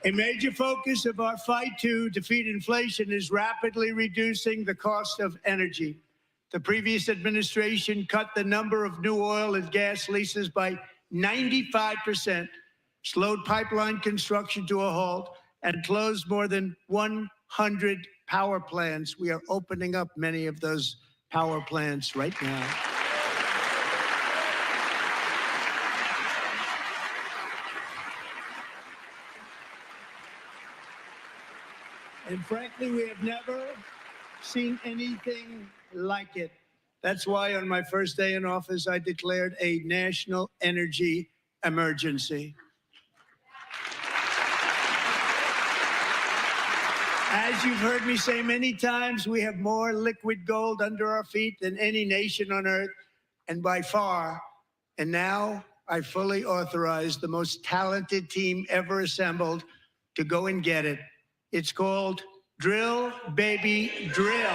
A major focus of our fight to defeat inflation is rapidly reducing the cost of energy. The previous administration cut the number of new oil and gas leases by 95%, slowed pipeline construction to a halt, and closed more than 100 power plants. We are opening up many of those power plants right now. And frankly, we have never seen anything like it. That's why on my first day in office, I declared a national energy emergency. As you've heard me say many times, we have more liquid gold under our feet than any nation on earth, and by far. And now I fully authorize the most talented team ever assembled to go and get it. It's called Drill, Baby, Drill.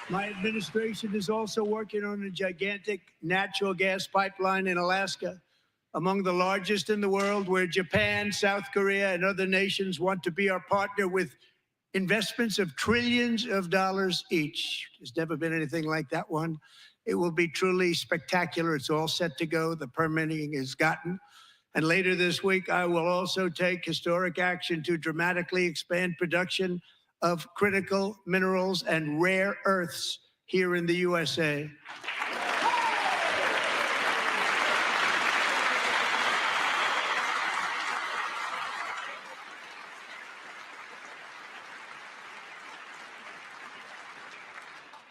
My administration is also working on a gigantic natural gas pipeline in Alaska, among the largest in the world, where Japan, South Korea, and other nations want to be our partner with investments of trillions of dollars each. There's never been anything like that one. It will be truly spectacular. It's all set to go. The permitting is gotten. And later this week, I will also take historic action to dramatically expand production of critical minerals and rare earths here in the USA.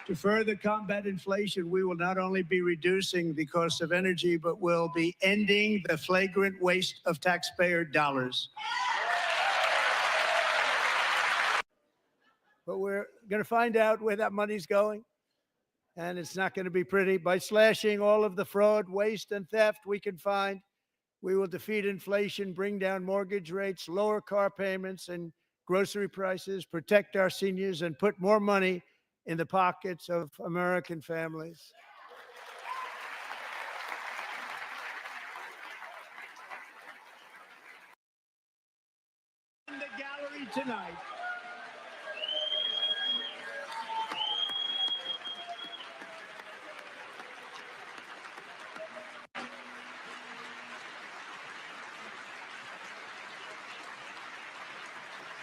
To further combat inflation, we will not only be reducing the cost of energy, but will be ending the flagrant waste of taxpayer dollars. But we're going to find out where that money's going, and it's not going to be pretty. By slashing all of the fraud, waste, and theft we can find, we will defeat inflation, bring down mortgage rates, lower car payments and grocery prices, protect our seniors, and put more money in the pockets of American families. In the gallery tonight,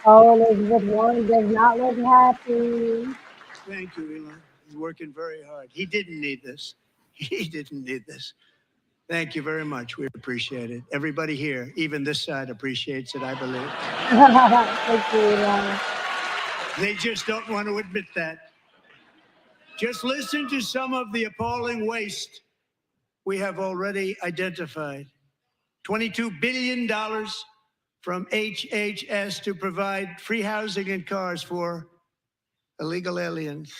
Oh, Elizabeth Warren does not look happy. thank you, Elon. He's working very hard. He didn't need this. He didn't need this. Thank you very much. We appreciate it. Everybody here, even this side, appreciates it, I believe. Thank you, Elon. They just don't want to admit that. Just listen to some of the appalling waste we have already identified. $22 billion from HHS to provide free housing and cars for illegal aliens.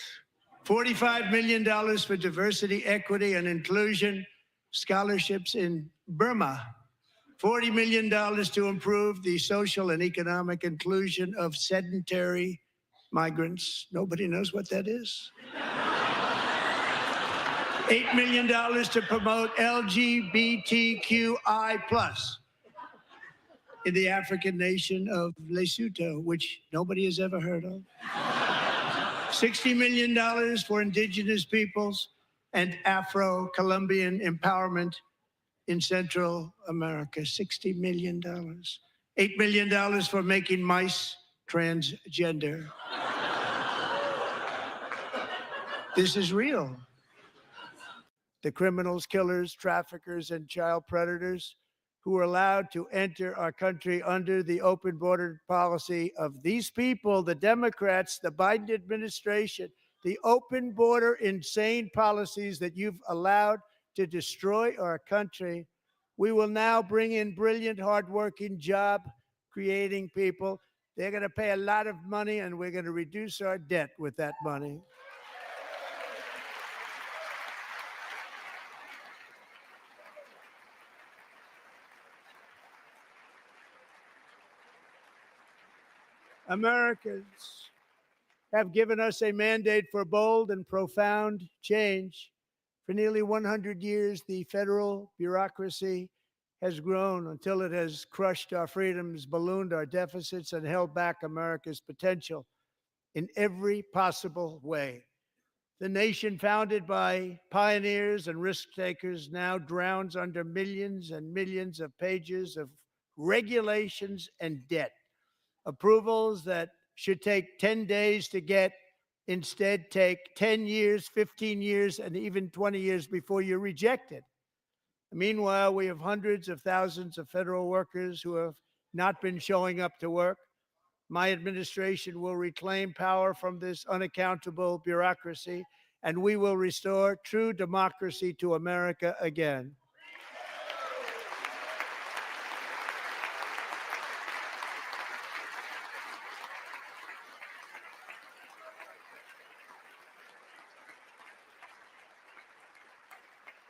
$45 million for diversity, equity, and inclusion scholarships in Burma. $40 million to improve the social and economic inclusion of sedentary migrants. Nobody knows what that is. $8 million to promote LGBTQI+ in the African nation of Lesotho, which nobody has ever heard of. $60 million for indigenous peoples and Afro-Colombian empowerment in Central America. $60 million. $8 million for making mice transgender. This is real. The criminals, killers, traffickers, and child predators who are allowed to enter our country under the open border policy of these people, the Democrats, the Biden administration, the open border insane policies that you've allowed to destroy our country. We will now bring in brilliant, hardworking, job-creating people. They're going to pay a lot of money, and we're going to reduce our debt with that money. Americans have given us a mandate for bold and profound change. For nearly 100 years, the federal bureaucracy has grown until it has crushed our freedoms, ballooned our deficits, and held back America's potential in every possible way. The nation founded by pioneers and risk takers now drowns under millions and millions of pages of regulations and debt. Approvals that should take 10 days to get instead take 10 years, 15 years, and even 20 years before you're rejected. Meanwhile, we have hundreds of thousands of federal workers who have not been showing up to work. My administration will reclaim power from this unaccountable bureaucracy, and we will restore true democracy to America again.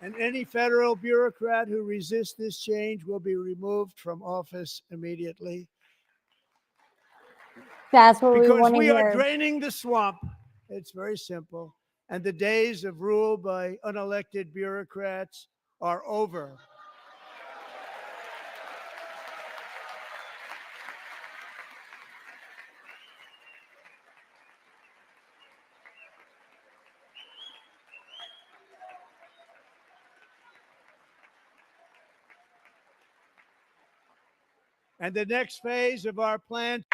And any federal bureaucrat who resists this change will be removed from office immediately. That's what we want to hear. Because we are draining the swamp. It's very simple. And the days of rule by unelected bureaucrats are over. And the next phase of our plan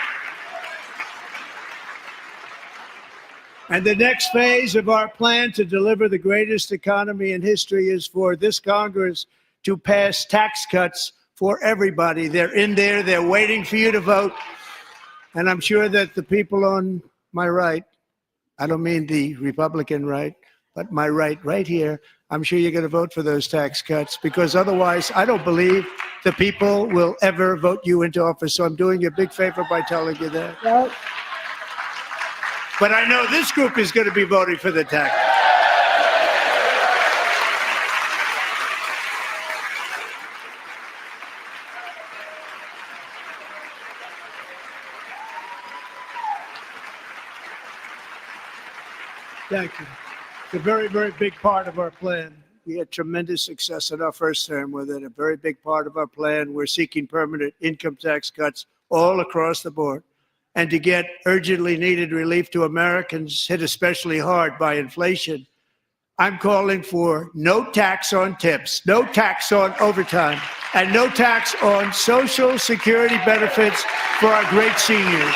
to deliver the greatest economy in history is for this Congress to pass tax cuts for everybody. They're in there. They're waiting for you to vote. And I'm sure that the people on my right, I don't mean the Republican right, but my right here, I'm sure you're going to vote for those tax cuts, because otherwise I don't believe the people will ever vote you into office. So I'm doing you a big favor by telling you that. Yep. But I know this group is going to be voting for the tax. Thank you. It's a very, very big part of our plan. We had tremendous success in our first term with it. A very big part of our plan. We're seeking permanent income tax cuts all across the board. And to get urgently needed relief to Americans hit especially hard by inflation, I'm calling for no tax on tips, no tax on overtime, and no tax on Social Security benefits for our great seniors.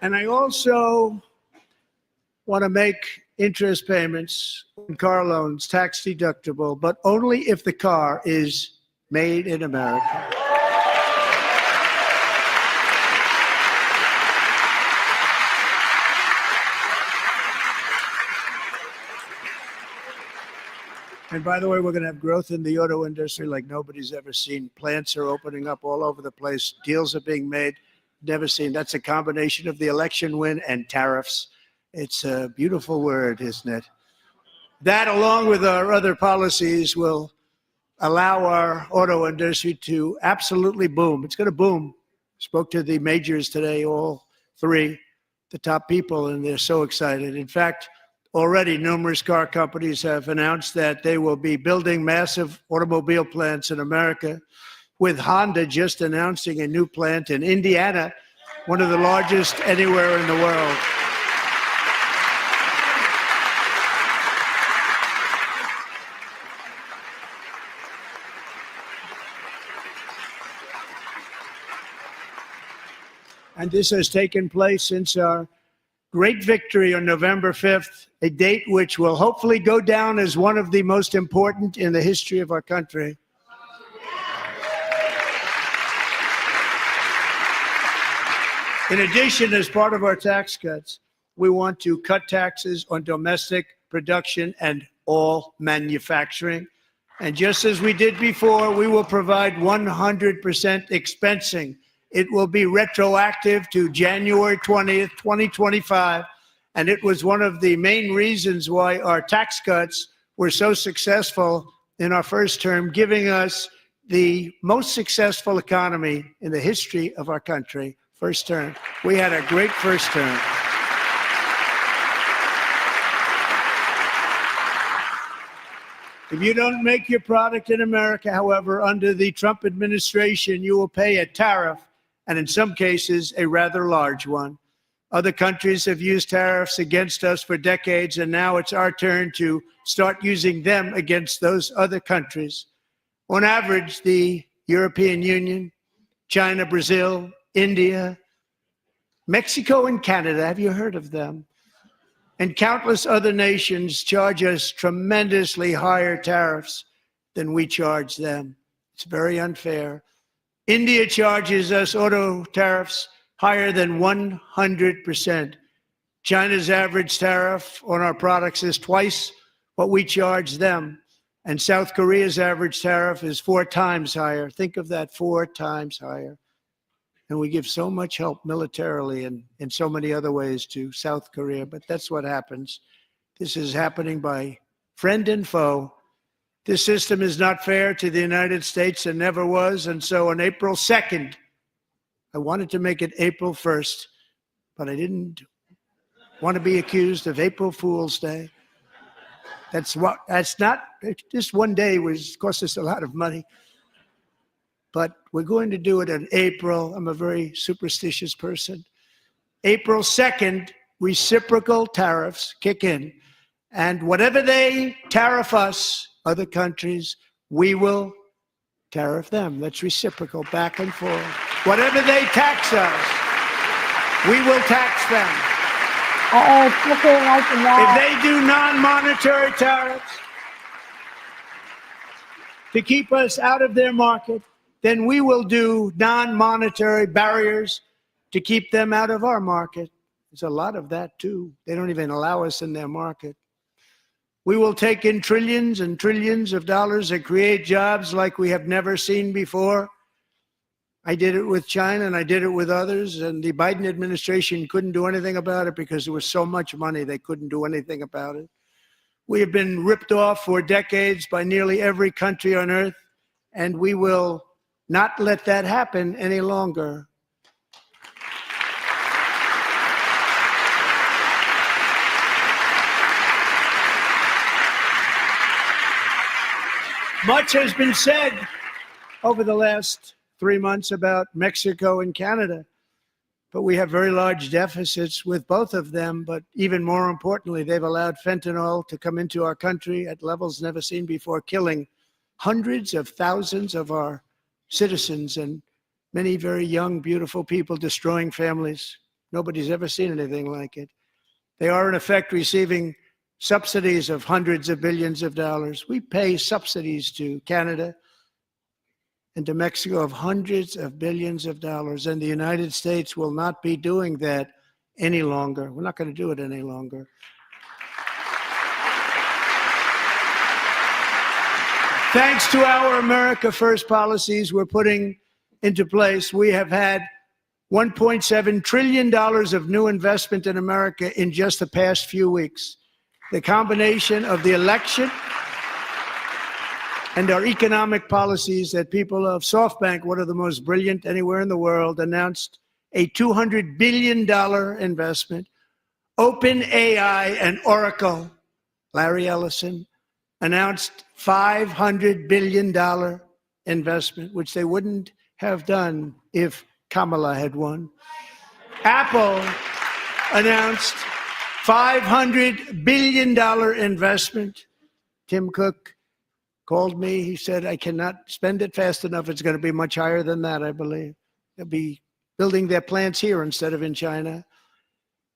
And I also want to make interest payments on car loans tax deductible, but only if the car is made in America. And by the way, we're going to have growth in the auto industry like nobody's ever seen. Plants are opening up all over the place. Deals are being made. Never seen. That's a combination of the election win and tariffs. It's a beautiful word, isn't it? That, along with our other policies, will allow our auto industry to absolutely boom. It's going to boom. Spoke to the majors today, all three, the top people, and they're so excited. In fact, already numerous car companies have announced that they will be building massive automobile plants in America, with Honda just announcing a new plant in Indiana, one of the largest anywhere in the world. And this has taken place since our great victory on November 5th, a date which will hopefully go down as one of the most important in the history of our country. In addition, as part of our tax cuts, we want to cut taxes on domestic production and all manufacturing. And just as we did before, we will provide 100% expensing It will be retroactive to January 20th, 2025. And it was one of the main reasons why our tax cuts were so successful in our first term, giving us the most successful economy in the history of our country. First term. We had a great first term. If you don't make your product in America, however, under the Trump administration, you will pay a tariff, and in some cases, a rather large one. Other countries have used tariffs against us for decades, and now it's our turn to start using them against those other countries. On average, the European Union, China, Brazil, India, Mexico, and Canada, have you heard of them? And countless other nations charge us tremendously higher tariffs than we charge them. It's very unfair. India charges us auto tariffs higher than 100%. China's average tariff on our products is twice what we charge them. And South Korea's average tariff is 4 times higher. Think of that, 4 times higher. And we give so much help militarily and in so many other ways to South Korea, but that's what happens. This is happening by friend and foe. This system is not fair to the United States and never was. And so on April 2nd, I wanted to make it April 1st, but I didn't want to be accused of April Fool's Day. That's not, just one day cost us a lot of money. But we're going to do it in April. I'm a very superstitious person. April 2nd, reciprocal tariffs kick in. And whatever they tariff us, other countries, we will tariff them. That's reciprocal, back and forth. Whatever they tax us, we will tax them. It's looking like that. If they do non-monetary tariffs to keep us out of their market, then we will do non-monetary barriers to keep them out of our market. There's a lot of that, too. They don't even allow us in their market. We will take in trillions and trillions of dollars and create jobs like we have never seen before. I did it with China, and I did it with others, and the Biden administration couldn't do anything about it because there was so much money they couldn't do anything about it. We have been ripped off for decades by nearly every country on earth, and we will not let that happen any longer. Much has been said over the last 3 months about Mexico and Canada, but we have very large deficits with both of them. But even more importantly, they've allowed fentanyl to come into our country at levels never seen before, killing hundreds of thousands of our citizens and many very young, beautiful people, destroying families. Nobody's ever seen anything like it. They are, in effect, receiving subsidies of hundreds of billions of dollars. We pay subsidies to Canada and to Mexico of hundreds of billions of dollars, and the United States will not be doing that any longer. We're not going to do it any longer. Thanks to our America First policies we're putting into place, we have had $1.7 trillion of new investment in America in just the past few weeks. The combination of the election and our economic policies that people of SoftBank, one of the most brilliant anywhere in the world, announced a $200 billion investment. OpenAI and Oracle, Larry Ellison, announced $500 billion investment, which they wouldn't have done if Kamala had won. Apple announced $500 billion investment. Tim Cook called me. He said, I cannot spend it fast enough. It's going to be much higher than that, I believe. They'll be building their plants here instead of in China.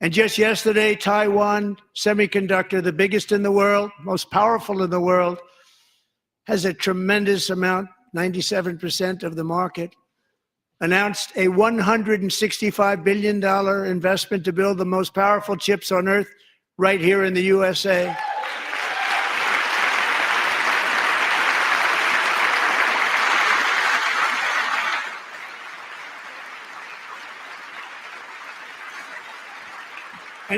And just yesterday, Taiwan Semiconductor, the biggest in the world, most powerful in the world, has a tremendous amount, 97% of the market, announced a $165 billion investment to build the most powerful chips on earth right here in the USA.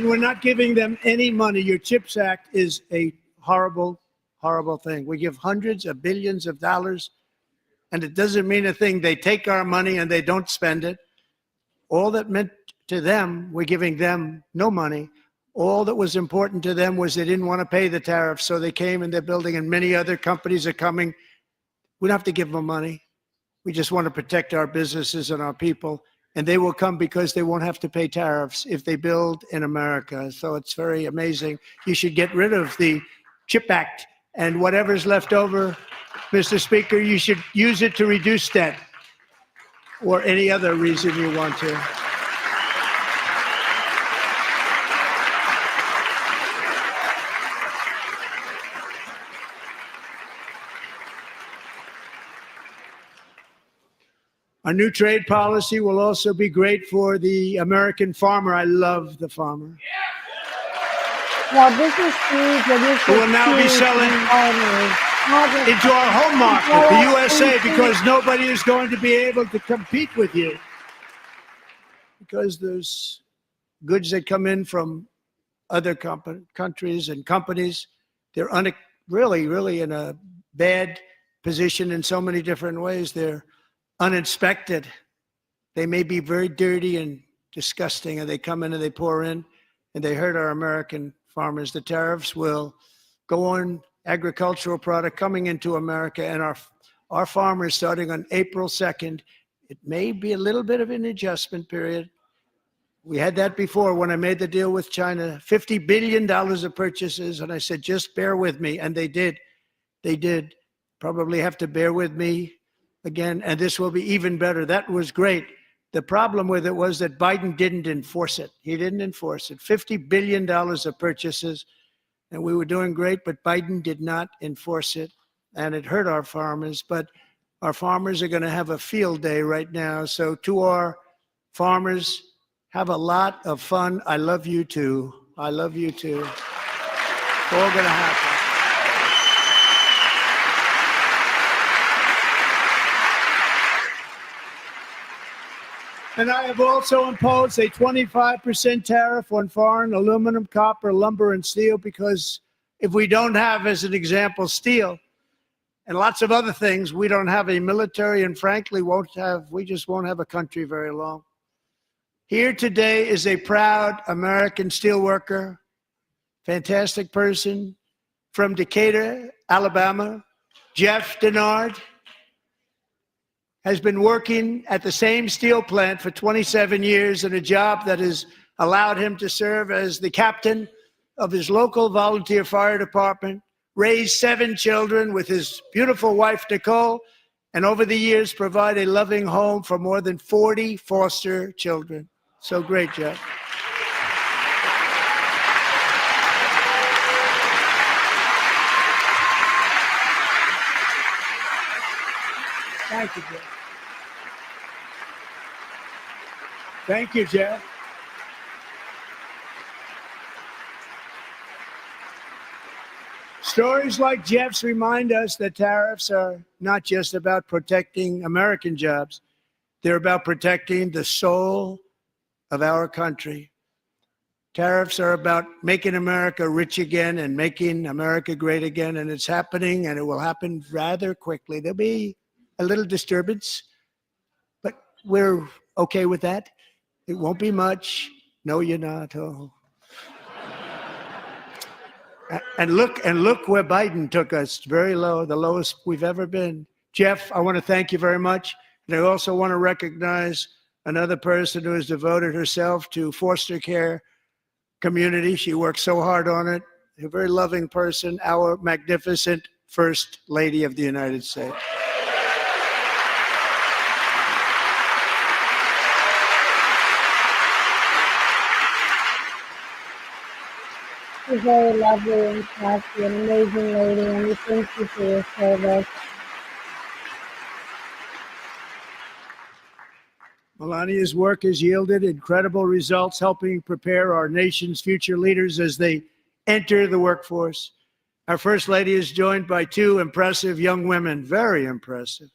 And we're not giving them any money. Your CHIPS Act is a horrible, horrible thing. We give hundreds of billions of dollars, and it doesn't mean a thing. They take our money and they don't spend it. All that meant to them, we're giving them no money. All that was important to them was they didn't want to pay the tariffs, so they came and they're building, and many other companies are coming. We don't have to give them money. We just want to protect our businesses and our people, and they will come because they won't have to pay tariffs if they build in America. So it's very amazing. You should get rid of the CHIP Act, and whatever's left over, Mr. Speaker, you should use it to reduce debt or any other reason you want to. Our new trade policy will also be great for the American farmer. I love the farmer. Well, this is huge. Who will now be selling into our home market, the USA, because nobody is going to be able to compete with you. Because there's goods that come in from other countries and companies. They're really in a bad position in so many different ways. They're uninspected. They may be very dirty and disgusting, and they come in and they pour in and they hurt our American farmers. The tariffs will go on agricultural product coming into America, and our farmers, starting on April 2nd, it may be a little bit of an adjustment period. We had that before when I made the deal with China, $50 billion of purchases, and I said, just bear with me, and they did. They did. Probably have to bear with me again, and this will be even better. That was great. The problem with it was that Biden didn't enforce it. He didn't enforce it. $50 billion of purchases, and we were doing great, but Biden did not enforce it, and it hurt our farmers. But our farmers are going to have a field day right now. So to our farmers, have a lot of fun. I love you too. I love you too. It's all going to happen. And I have also imposed a 25% tariff on foreign aluminum, copper, lumber, and steel, because if we don't have, as an example, steel and lots of other things, we don't have a military, and frankly, we just won't have a country very long. Here today is a proud American steelworker, fantastic person from Decatur, Alabama, Jeff Denard. Has been working at the same steel plant for 27 years in a job that has allowed him to serve as the captain of his local volunteer fire department, raise 7 children with his beautiful wife, Nicole, and over the years provide a loving home for more than 40 foster children. So great, Jeff. Thank you, Jeff. Thank you, Jeff. Stories like Jeff's remind us that tariffs are not just about protecting American jobs. They're about protecting the soul of our country. Tariffs are about making America rich again and making America great again, and it's happening, and it will happen rather quickly. There'll be a little disturbance, but we're okay with that. It won't be much. No, you're not. Oh. And look where Biden took us. Very low, the lowest we've ever been. Jeff, I want to thank you very much. And I also want to recognize another person who has devoted herself to foster care community. She works so hard on it. A very loving person, our magnificent First Lady of the United States. She's very lovely and classy, an amazing lady, and we thank you for your service. Melania's work has yielded incredible results, helping prepare our nation's future leaders as they enter the workforce. Our First Lady is joined by 2 impressive young women, very impressive.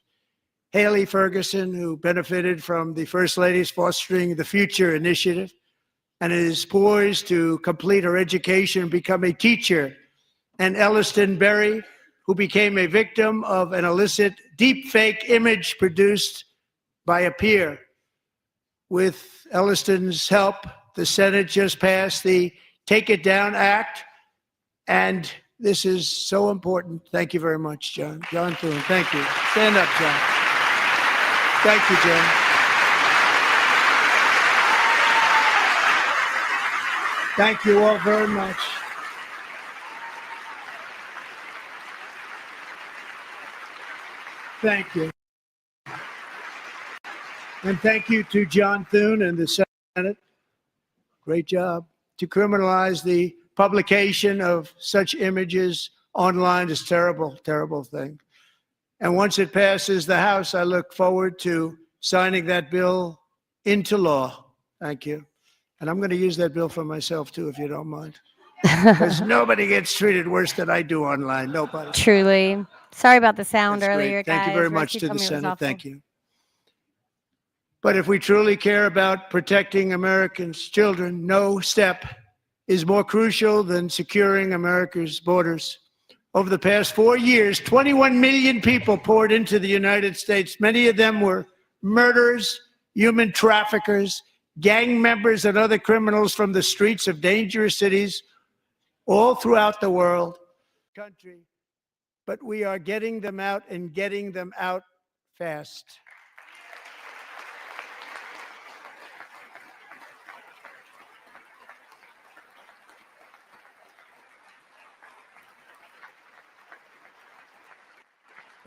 Haley Ferguson, who benefited from the First Lady's Fostering the Future initiative. and is poised to complete her education and become a teacher. And Elliston Berry, who became a victim of an illicit deepfake image produced by a peer. With Elliston's help, the Senate just passed the Take It Down Act, and this is so important. Thank you very much, John. John Thune, thank you. Stand up, John. Thank you, John. Thank you all very much. Thank you. And thank you to John Thune and the Senate. Great job. To criminalize the publication of such images online is terrible, terrible thing. And once it passes the House, I look forward to signing that bill into law. Thank you. And I'm going to use that bill for myself, too, if you don't mind. Because nobody gets treated worse than I do online. Nobody. Truly. Sorry about the sound That's earlier, great. Thank guys. you very much Rusty to told the me it was Senate. awful. Thank you. But if we truly care about protecting Americans' children, no step is more crucial than securing America's borders. Over the past 4 years, 21 million people poured into the United States. Many of them were murderers, human traffickers, gang members, and other criminals from the streets of dangerous cities all throughout the world. But we are getting them out and getting them out fast.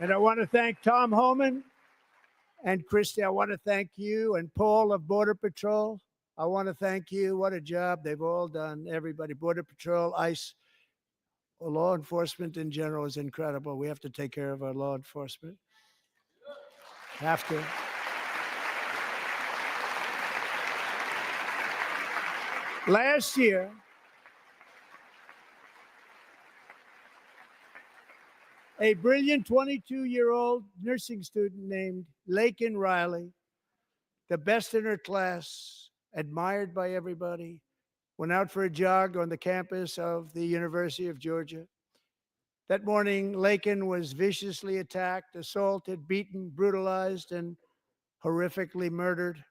And I want to thank Tom Homan and Christy. I want to thank you and Paul of Border Patrol. I want to thank you. What a job they've all done. Everybody, Border Patrol, ICE, law enforcement in general is incredible. We have to take care of our law enforcement. Have to. Last year, a brilliant 22-year-old nursing student named Laken Riley, the best in her class, admired by everybody, went out for a jog on the campus of the University of Georgia. That morning, Laken was viciously attacked, assaulted, beaten, brutalized, and horrifically murdered.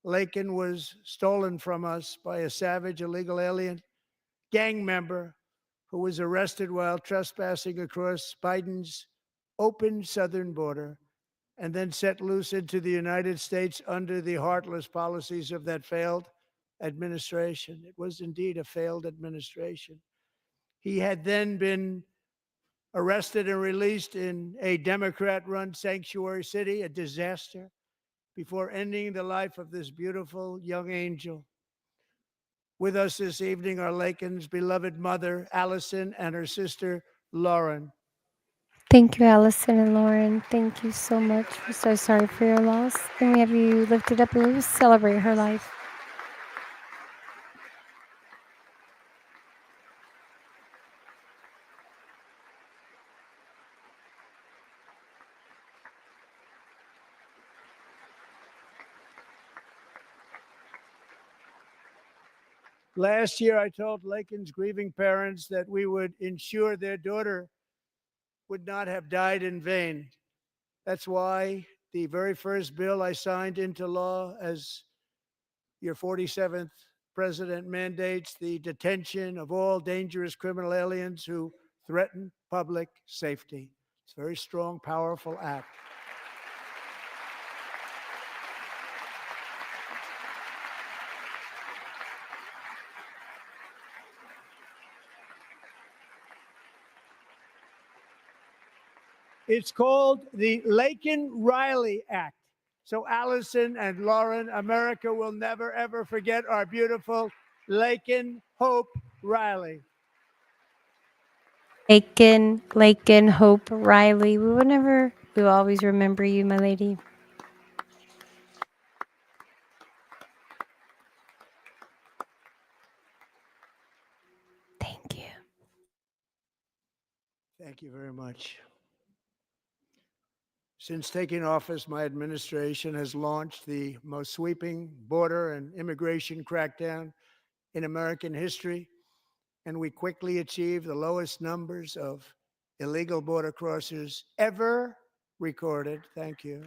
Laken was stolen from us by a savage illegal alien gang member who was arrested while trespassing across Biden's open southern border and then set loose into the United States under the heartless policies of that failed administration. It was indeed a failed administration. He had then been arrested and released in a Democrat-run sanctuary city, a disaster, before ending the life of this beautiful young angel. With us this evening are Laken's beloved mother, Allison, and her sister, Lauren. Thank you, Allison and Lauren. Thank you so much. We're so sorry for your loss. And we have you lifted up and we will celebrate her life. Last year, I told Laken's grieving parents that we would ensure their daughter would not have died in vain. That's why the very first bill I signed into law as your 47th president mandates the detention of all dangerous criminal aliens who threaten public safety. It's a very strong, powerful act. It's called the Laken-Riley Act. So Allison and Lauren, America will never, ever forget our beautiful Laken Hope Riley. Laken Hope Riley. We will always remember you, my lady. Thank you. Thank you very much. Since taking office, my administration has launched the most sweeping border and immigration crackdown in American history, and we quickly achieved the lowest numbers of illegal border crossers ever recorded. Thank you.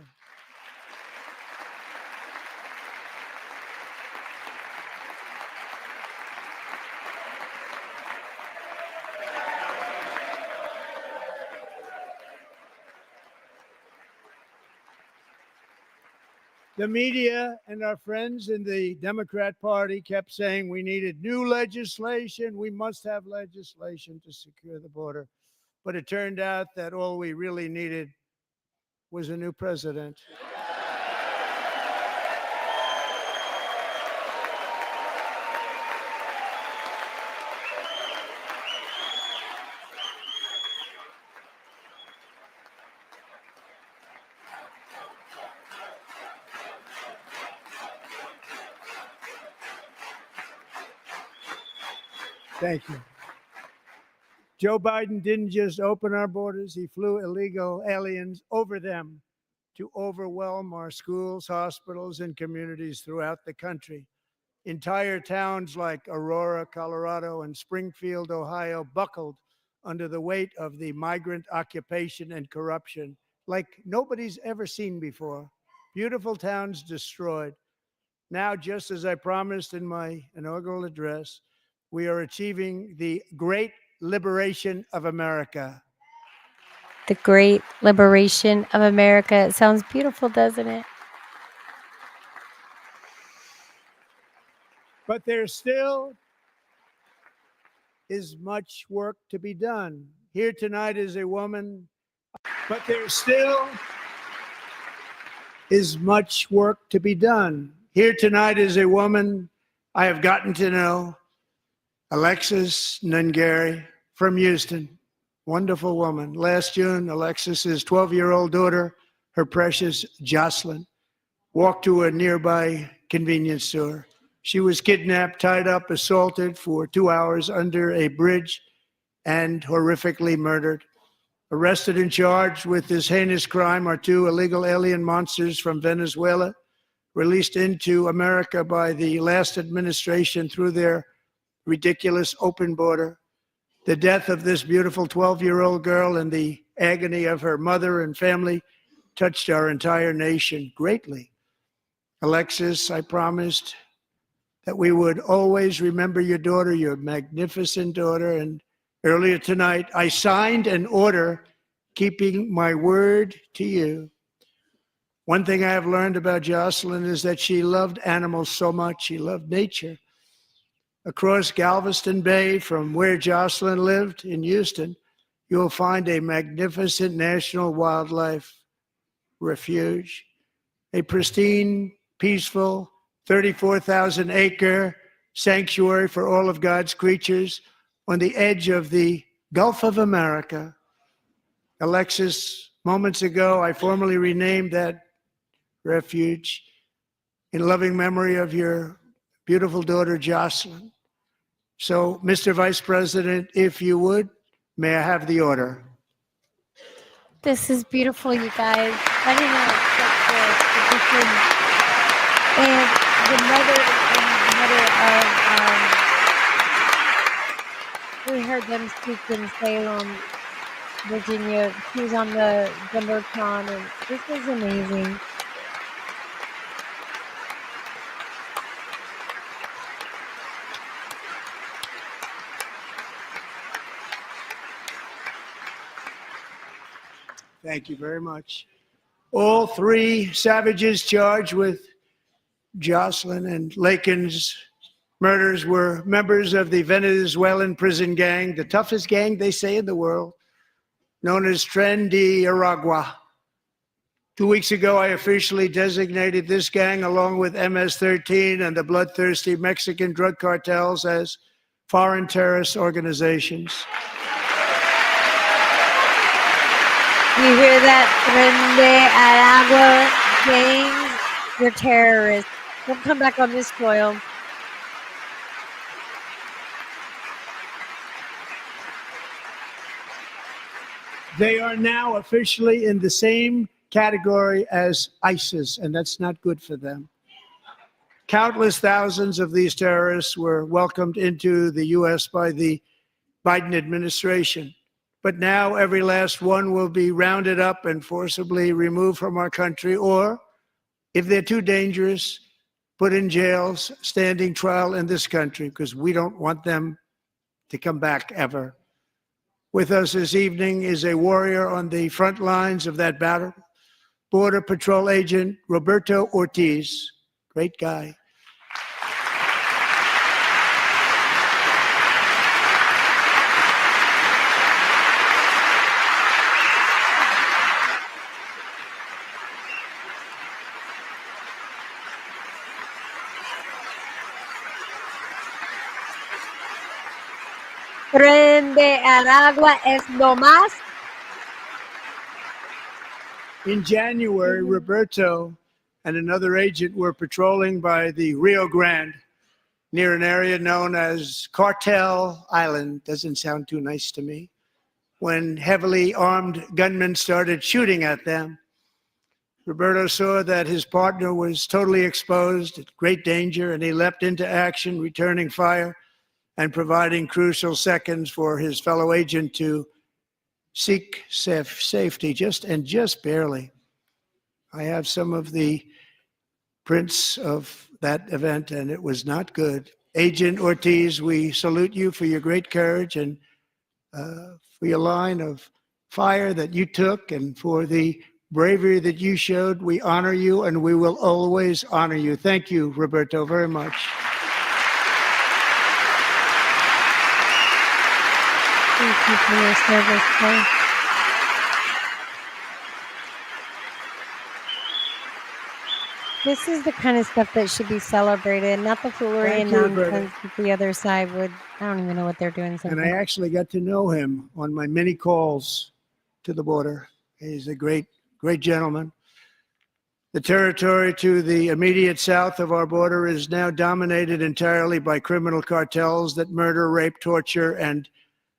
The media and our friends in the Democrat Party kept saying we needed new legislation. We must have legislation to secure the border. But it turned out that all we really needed was a new president. Thank you. Joe Biden didn't just open our borders, he flew illegal aliens over them to overwhelm our schools, hospitals, and communities throughout the country. Entire towns like Aurora, Colorado, and Springfield, Ohio, buckled under the weight of the migrant occupation and corruption like nobody's ever seen before. Beautiful towns destroyed. Now, just as I promised in my inaugural address, we are achieving the great liberation of America. The great liberation of America. It sounds beautiful, doesn't it? But there still is much work to be done. Here tonight is a woman, but there still is much work to be done. Here tonight is a woman I have gotten to know, Alexis Nungari from Houston. Wonderful woman. Last June, Alexis's 12-year-old daughter, her precious Jocelyn, walked to a nearby convenience store. She was kidnapped, tied up, assaulted for 2 hours under a bridge, and horrifically murdered. Arrested and charged with this heinous crime are 2 illegal alien monsters from Venezuela, released into America by the last administration through their ridiculous open border. The death of this beautiful 12-year-old girl and the agony of her mother and family touched our entire nation greatly. Alexis, I promised that we would always remember your daughter, your magnificent daughter, and earlier tonight, I signed an order keeping my word to you. One thing I have learned about Jocelyn is that she loved animals so much. She loved nature. Across Galveston Bay, from where Jocelyn lived in Houston, you'll find a magnificent national wildlife refuge, a pristine, peaceful, 34,000-acre sanctuary for all of God's creatures on the edge of the Gulf of America. Alexis, moments ago, I formally renamed that refuge in loving memory of your beautiful daughter, Jocelyn. So, Mr. Vice President, if you would, may I have the order? This is beautiful, you guys. I didn't know it's so good. And the mother of, we heard them speak in Salem, Virginia. She was on the Jumbotron, and this was amazing. Thank you very much. All 3 savages charged with Jocelyn and Lakin's murders were members of the Venezuelan prison gang, the toughest gang, they say, in the world, known as Tren de Aragua. 2 weeks ago, I officially designated this gang, along with MS-13 and the bloodthirsty Mexican drug cartels, as foreign terrorist organizations. You hear that, Tren de Aragua gangs? You're terrorists. Don't come back on this soil. They are now officially in the same category as ISIS, and that's not good for them. Countless thousands of these terrorists were welcomed into the U.S. by the Biden administration. But now every last one will be rounded up and forcibly removed from our country, or, if they're too dangerous, put in jails, standing trial in this country, because we don't want them to come back ever. With us this evening is a warrior on the front lines of that battle, Border Patrol Agent Roberto Ortiz. Great guy. Tren de Aragua es lo más. In January, Roberto and another agent were patrolling by the Rio Grande near an area known as Cartel Island. Doesn't sound too nice to me. When heavily armed gunmen started shooting at them, Roberto saw that his partner was totally exposed, at great danger, and he leapt into action, returning fire and providing crucial seconds for his fellow agent to seek safety, just barely. I have some of the prints of that event, and it was not good. Agent Ortiz, we salute you for your great courage and for your line of fire that you took, and for the bravery that you showed. We honor you, and we will always honor you. Thank you, Roberto, very much. Thank you for your service, sir. This is the kind of stuff that should be celebrated, not the foolery and nonsense that the other side would. I don't even know what they're doing. And I actually got to know him on my many calls to the border. He's a great gentleman. The territory to the immediate south of our border is now dominated entirely by criminal cartels that murder, rape, torture, and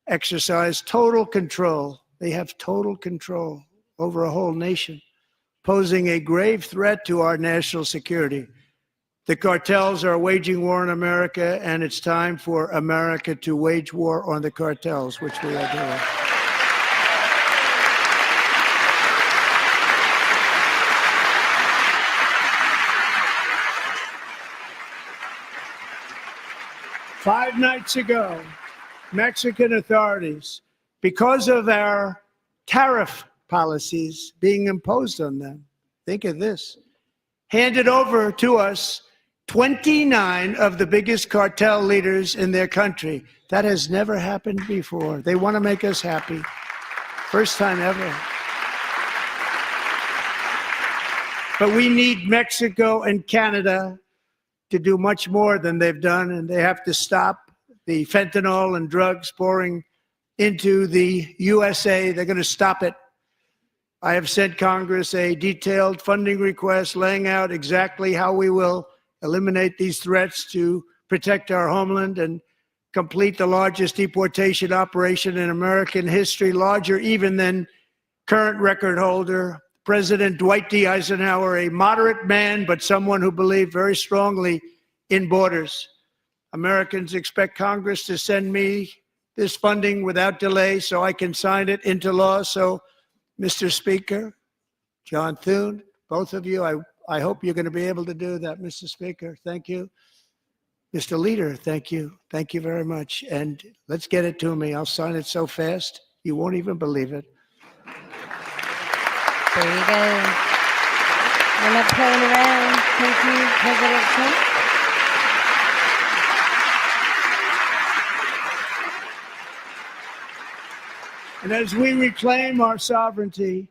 exercise total control. They have total control over a whole nation, posing a grave threat to our national security. The cartels are waging war on America, and it's time for America to wage war on the cartels, which we are doing. Five nights ago, Mexican authorities, because of our tariff policies being imposed on them, think of this, handed over to us 29 of the biggest cartel leaders in their country. That has never happened before. They want to make us happy. First time ever. But we need Mexico and Canada to do much more than they've done, and they have to stop the fentanyl and drugs pouring into the USA. They're going to stop it. I have sent Congress a detailed funding request laying out exactly how we will eliminate these threats to protect our homeland and complete the largest deportation operation in American history, larger even than current record holder, President Dwight D. Eisenhower, a moderate man, but someone who believed very strongly in borders. Americans expect Congress to send me this funding without delay so I can sign it into law. So, Mr. Speaker, John Thune, both of you, I hope you're going to be able to do that, Mr. Speaker. Thank you. Mr. Leader, thank you. Thank you very much. And let's get it to me. I'll sign it so fast, you won't even believe it. There you go. We're not playing around. Thank you, President Trump. And as we reclaim our sovereignty,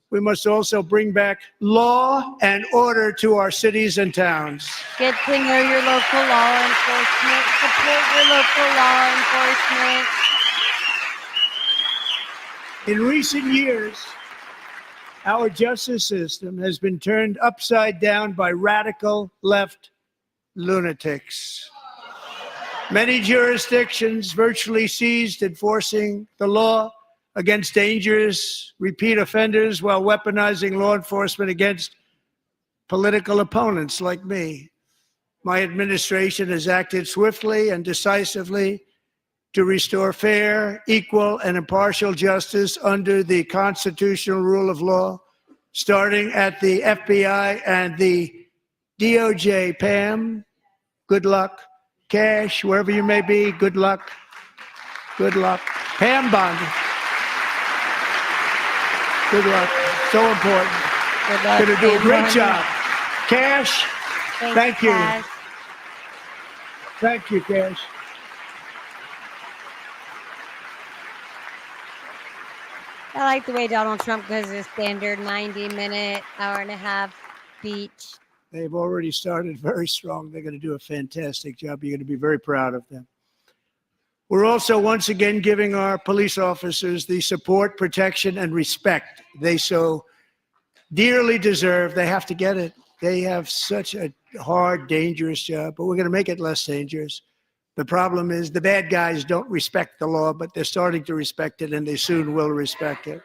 we must also bring back law and order to our cities and towns. Get to know your local law enforcement. Support your local law enforcement. In recent years, our justice system has been turned upside down by radical left lunatics. Many jurisdictions virtually ceased enforcing the law against dangerous repeat offenders while weaponizing law enforcement against political opponents like me. My administration has acted swiftly and decisively to restore fair, equal, and impartial justice under the constitutional rule of law, starting at the FBI and the DOJ. Pam, good luck. Cash, wherever you may be, good luck. Good luck. Pam Bondi. Good luck. So important. Good luck. Going to do a great job. Cash, thank you. Cash. Thank you, Cash. I like the way Donald Trump goes his standard 90-minute, hour and a half speech. They've already started very strong. They're going to do a fantastic job. You're going to be very proud of them. We're also once again giving our police officers the support, protection, and respect they so dearly deserve. They have to get it. They have such a hard, dangerous job, but we're going to make it less dangerous. The problem is the bad guys don't respect the law, but they're starting to respect it, and they soon will respect it.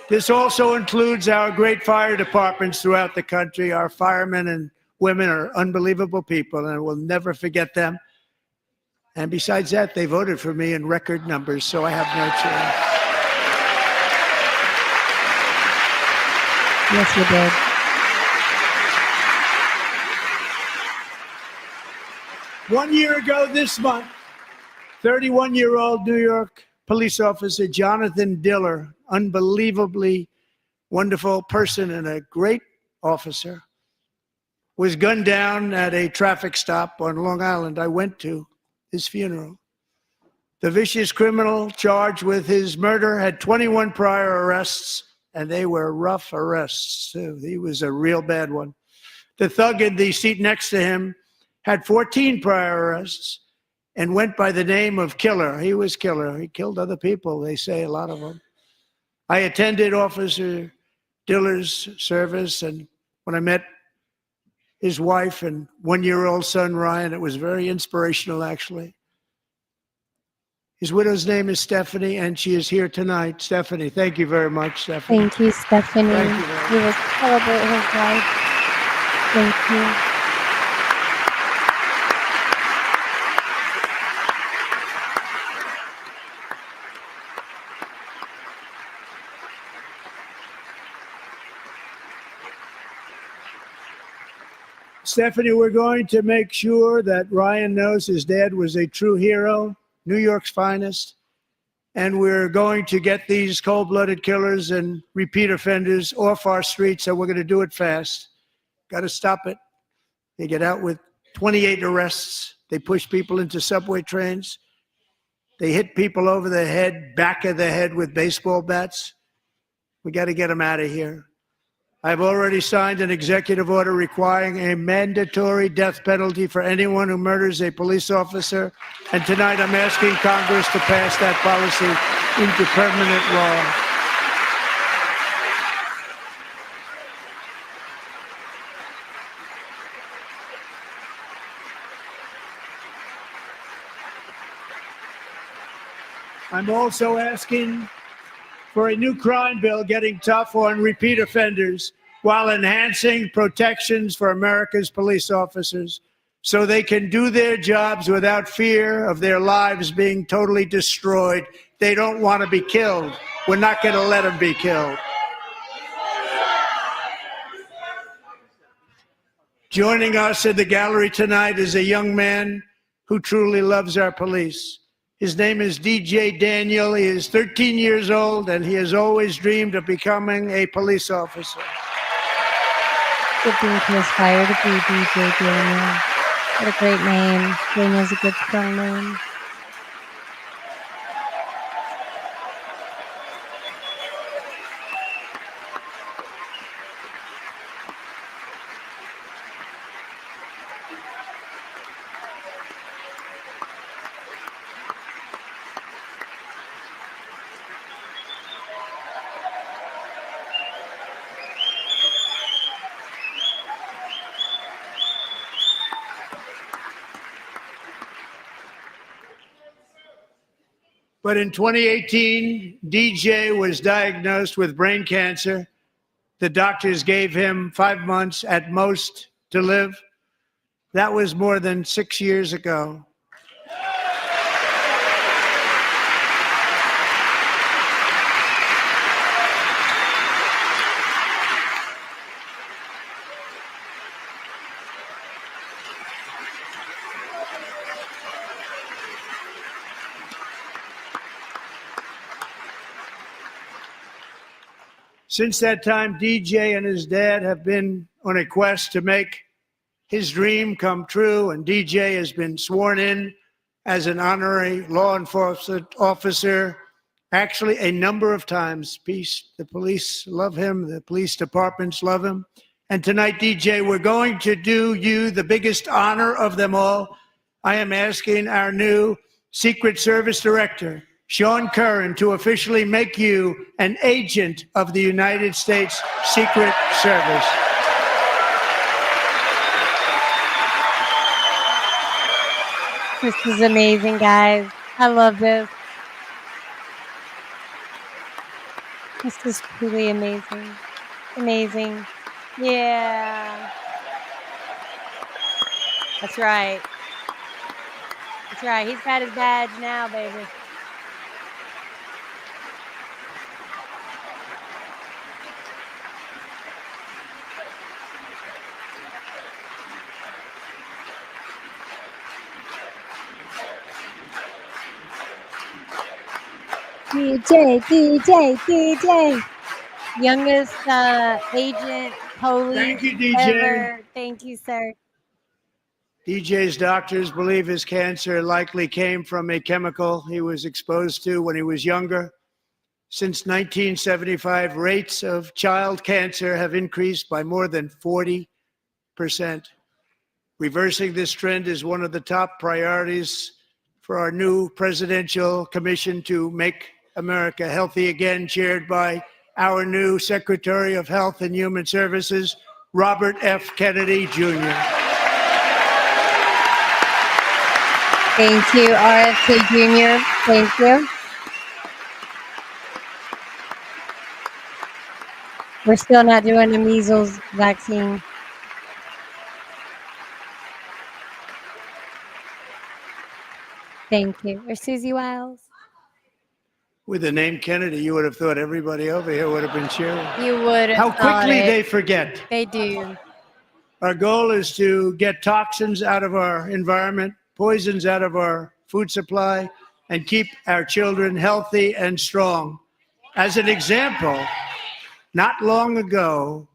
This also includes our great fire departments throughout the country. Our firemen and women are unbelievable people, and we'll never forget them. And besides that, they voted for me in record numbers, so I have no choice. Yes, you did. One year ago this month, 31-year-old New York police officer Jonathan Diller, unbelievably wonderful person and a great officer, was gunned down at a traffic stop on Long Island. I went to his funeral. The vicious criminal charged with his murder had 21 prior arrests, and they were rough arrests, too. He was a real bad one. The thug in the seat next to him had 14 prior arrests and went by the name of Killer. He was Killer. He killed other people, they say, a lot of them. I attended Officer Diller's service, and when I met his wife and one-year-old son, Ryan, it was very inspirational, actually. His widow's name is Stephanie, and she is here tonight. Stephanie, thank you very much, Stephanie. Thank you, Stephanie. Thank you very much. We will celebrate his life. Thank you. Stephanie, we're going to make sure that Ryan knows his dad was a true hero, New York's finest, and we're going to get these cold-blooded killers and repeat offenders off our streets, and we're going to do it fast. Got to stop it. They get out with 28 arrests. They push people into subway trains. They hit people over the head, back of the head with baseball bats. We got to get them out of here. I've already signed an executive order requiring a mandatory death penalty for anyone who murders a police officer. And tonight I'm asking Congress to pass that policy into permanent law. I'm also asking for a new crime bill getting tough on repeat offenders while enhancing protections for America's police officers so they can do their jobs without fear of their lives being totally destroyed. They don't want to be killed. We're not going to let them be killed. Joining us in the gallery tonight is a young man who truly loves our police. His name is DJ Daniel. He is 13 years old, and he has always dreamed of becoming a police officer. Good being to aspire to be DJ Daniel. What a great name. Daniel's a good, strong name. But in 2018, DJ was diagnosed with brain cancer. The doctors gave him 5 months at most to live. That was more than 6 years ago. Since that time, DJ and his dad have been on a quest to make his dream come true, and DJ has been sworn in as an honorary law enforcement officer, actually a number of times. The police love him, the police departments love him. And tonight, DJ, we're going to do you the biggest honor of them all. I am asking our new Secret Service Director, Sean Curran, to officially make you an agent of the United States Secret Service. This is amazing, guys. I love this. This is truly amazing. Amazing. Yeah. That's right. That's right. He's got his badge now, baby. DJ. Youngest agent police Thank you, DJ. ever. Thank you, sir. DJ's doctors believe his cancer likely came from a chemical he was exposed to when he was younger. Since 1975, rates of child cancer have increased by more than 40%. Reversing this trend is one of the top priorities for our new presidential commission to make America healthy again, chaired by our new Secretary of Health and Human Services, Robert F. Kennedy, Jr. Thank you, RFK Jr. Thank you. We're still not doing the measles vaccine. Thank you. Or Susie Wiles. With the name Kennedy, you would have thought everybody over here would have been cheering. You would have How thought quickly it. they forget. They do. Our goal is to get toxins out of our environment, poisons out of our food supply, and keep our children healthy and strong. As an example, not long ago,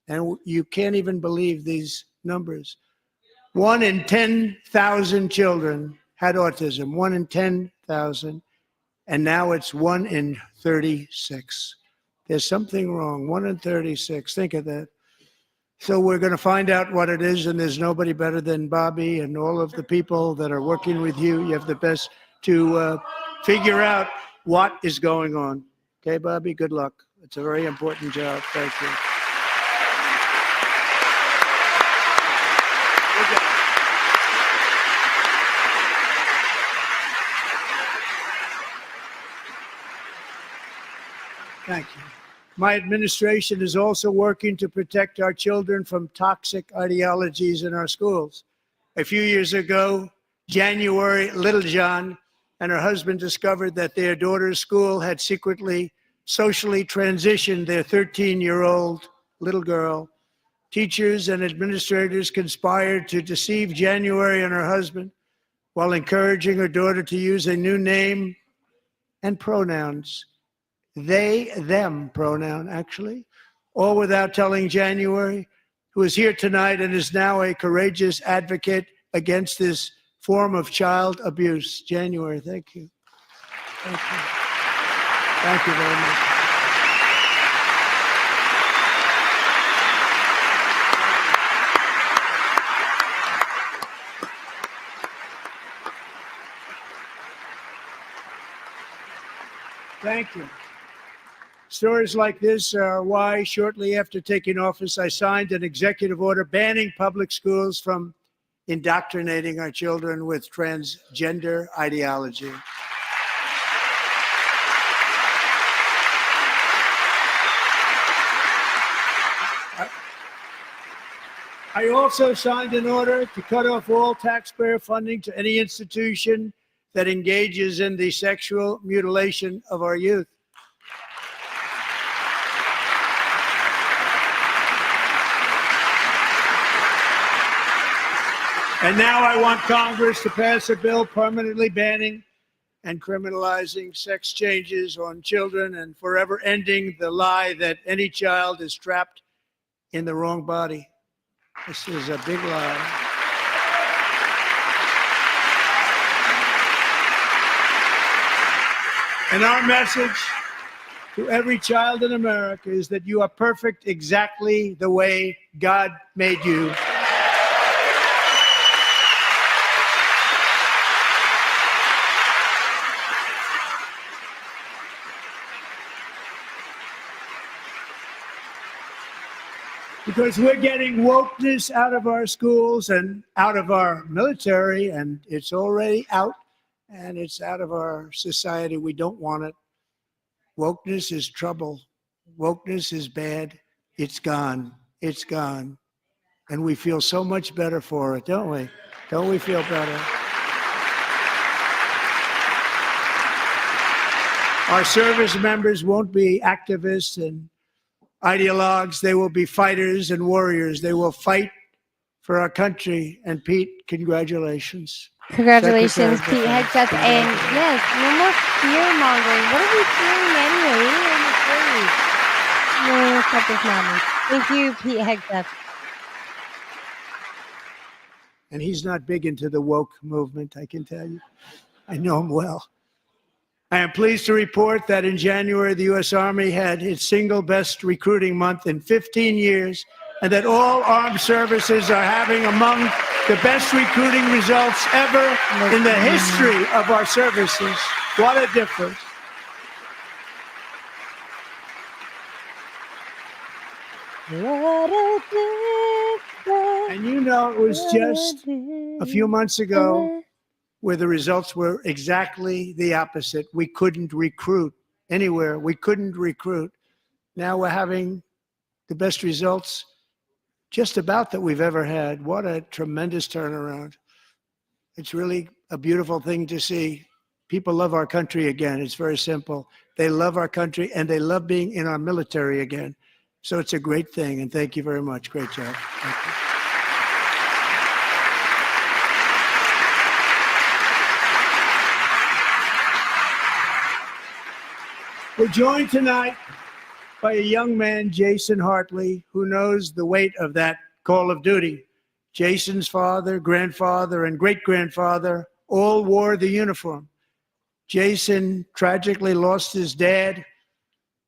and you can't even believe these numbers, 1 in 10,000 children had autism, 1 in 10,000, and now it's 1 in 36. There's something wrong, 1 in 36, think of that. So we're going to find out what it is, and there's nobody better than Bobby and all of the people that are working with you. You have the best to figure out what is going on. Okay, Bobby, good luck. It's a very important job. Thank you. Thank you. My administration is also working to protect our children from toxic ideologies in our schools. A few years ago, January, Littlejohn and her husband discovered that their daughter's school had secretly socially transitioned their 13-year-old little girl. Teachers and administrators conspired to deceive January and her husband while encouraging her daughter to use a new name and pronouns. They, them pronoun, actually, all without telling January, who is here tonight and is now a courageous advocate against this form of child abuse. January, thank you. Thank you. Thank you very much. Thank you. Stories like this are why, shortly after taking office, I signed an executive order banning public schools from indoctrinating our children with transgender ideology. I also signed an order to cut off all taxpayer funding to any institution that engages in the sexual mutilation of our youth. And now I want Congress to pass a bill permanently banning and criminalizing sex changes on children and forever ending the lie that any child is trapped in the wrong body. This is a big lie. And our message to every child in America is that you are perfect exactly the way God made you. Because we're getting wokeness out of our schools and out of our military, and it's already out, and it's out of our society. We don't want it. Wokeness is trouble. Wokeness is bad. It's gone. It's gone. And we feel so much better for it, don't we? Don't we feel better? Our service members won't be activists and ideologues. They will be fighters and warriors. They will fight for our country. And Pete, congratulations. Congratulations, Pete Hegseth. And yes, no more fear mongering. What are we fearing anyway? We ain't afraid. No, stop this madness. Thank you, Pete Hegseth. And he's not big into the woke movement, I can tell you. I know him well. I am pleased to report that in January, the U.S. Army had its single best recruiting month in 15 years, and that all armed services are having among the best recruiting results ever in the history of our services. What a difference. What a difference. And you know, it was just a few months ago where the results were exactly the opposite. We couldn't recruit anywhere. We couldn't recruit. Now we're having the best results just about that we've ever had. What a tremendous turnaround. It's really a beautiful thing to see. People love our country again. It's very simple. They love our country and they love being in our military again. So it's a great thing. And thank you very much. Great job. Thank you. We're joined tonight by a young man, Jason Hartley, who knows the weight of that call of duty. Jason's father, grandfather, and great-grandfather all wore the uniform. Jason tragically lost his dad,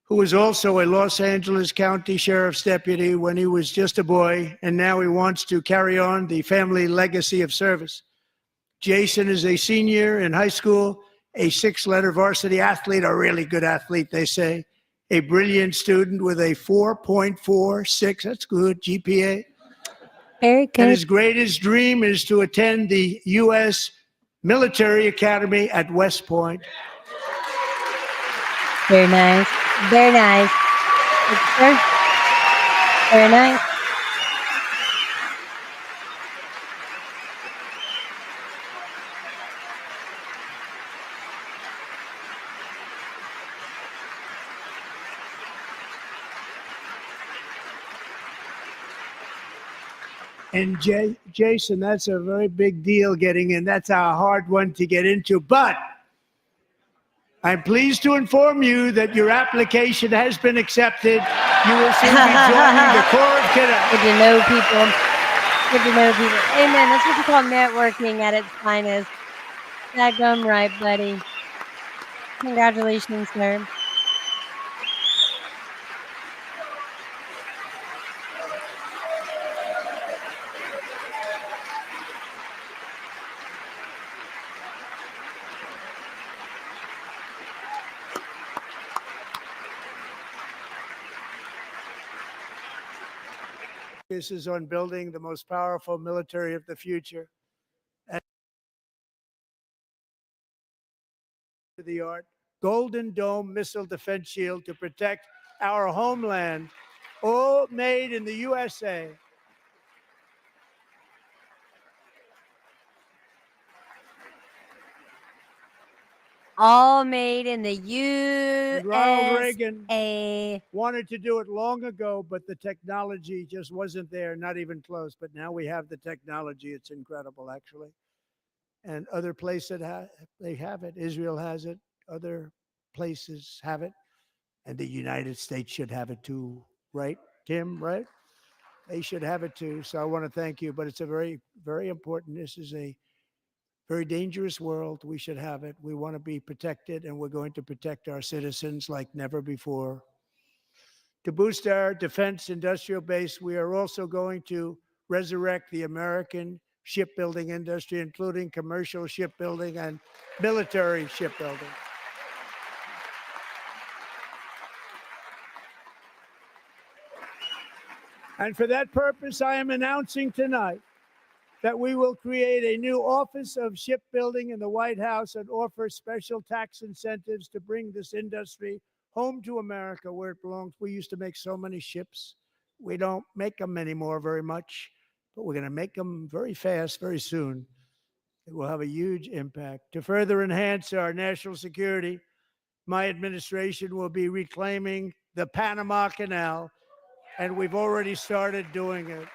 who was also a Los Angeles County Sheriff's deputy when he was just a boy, and now he wants to carry on the family legacy of service. Jason is a senior in high school, a six-letter varsity athlete, a really good athlete, they say, a brilliant student with a 4.46, that's good, GPA. Very good. And his greatest dream is to attend the U.S. Military Academy at West Point. Very nice. Very nice. Very nice. And Jason, that's a very big deal getting in. That's a hard one to get into. But I'm pleased to inform you that your application has been accepted. You will soon be joining the Corps of Cadets. Good to know people. Good to know people. Amen. That's what you call networking at its finest. That gum right, buddy. Congratulations, sir. This is on building the most powerful military of the future. And the art Golden Dome missile defense shield to protect our homeland, all made in the USA. all made in the And Ronald Reagan USA. wanted to do it long ago, but the technology just wasn't there, not even close. But now we have the technology. It's incredible, actually. And other places they have it. Israel has it. Other places have it. And the United States should have it too, right, Tim? Right? They should have it too. So I want to thank you. But it's a very, very important. This is a very dangerous world. We should have it. We want to be protected, and we're going to protect our citizens like never before. To boost our defense industrial base, we are also going to resurrect the American shipbuilding industry, including commercial shipbuilding and military shipbuilding. And for that purpose, I am announcing tonight that we will create a new Office of Shipbuilding in the White House and offer special tax incentives to bring this industry home to America where it belongs. We used to make so many ships. We don't make them anymore very much, but we're going to make them very fast, very soon. It will have a huge impact. To further enhance our national security, my administration will be reclaiming the Panama Canal, and we've already started doing it.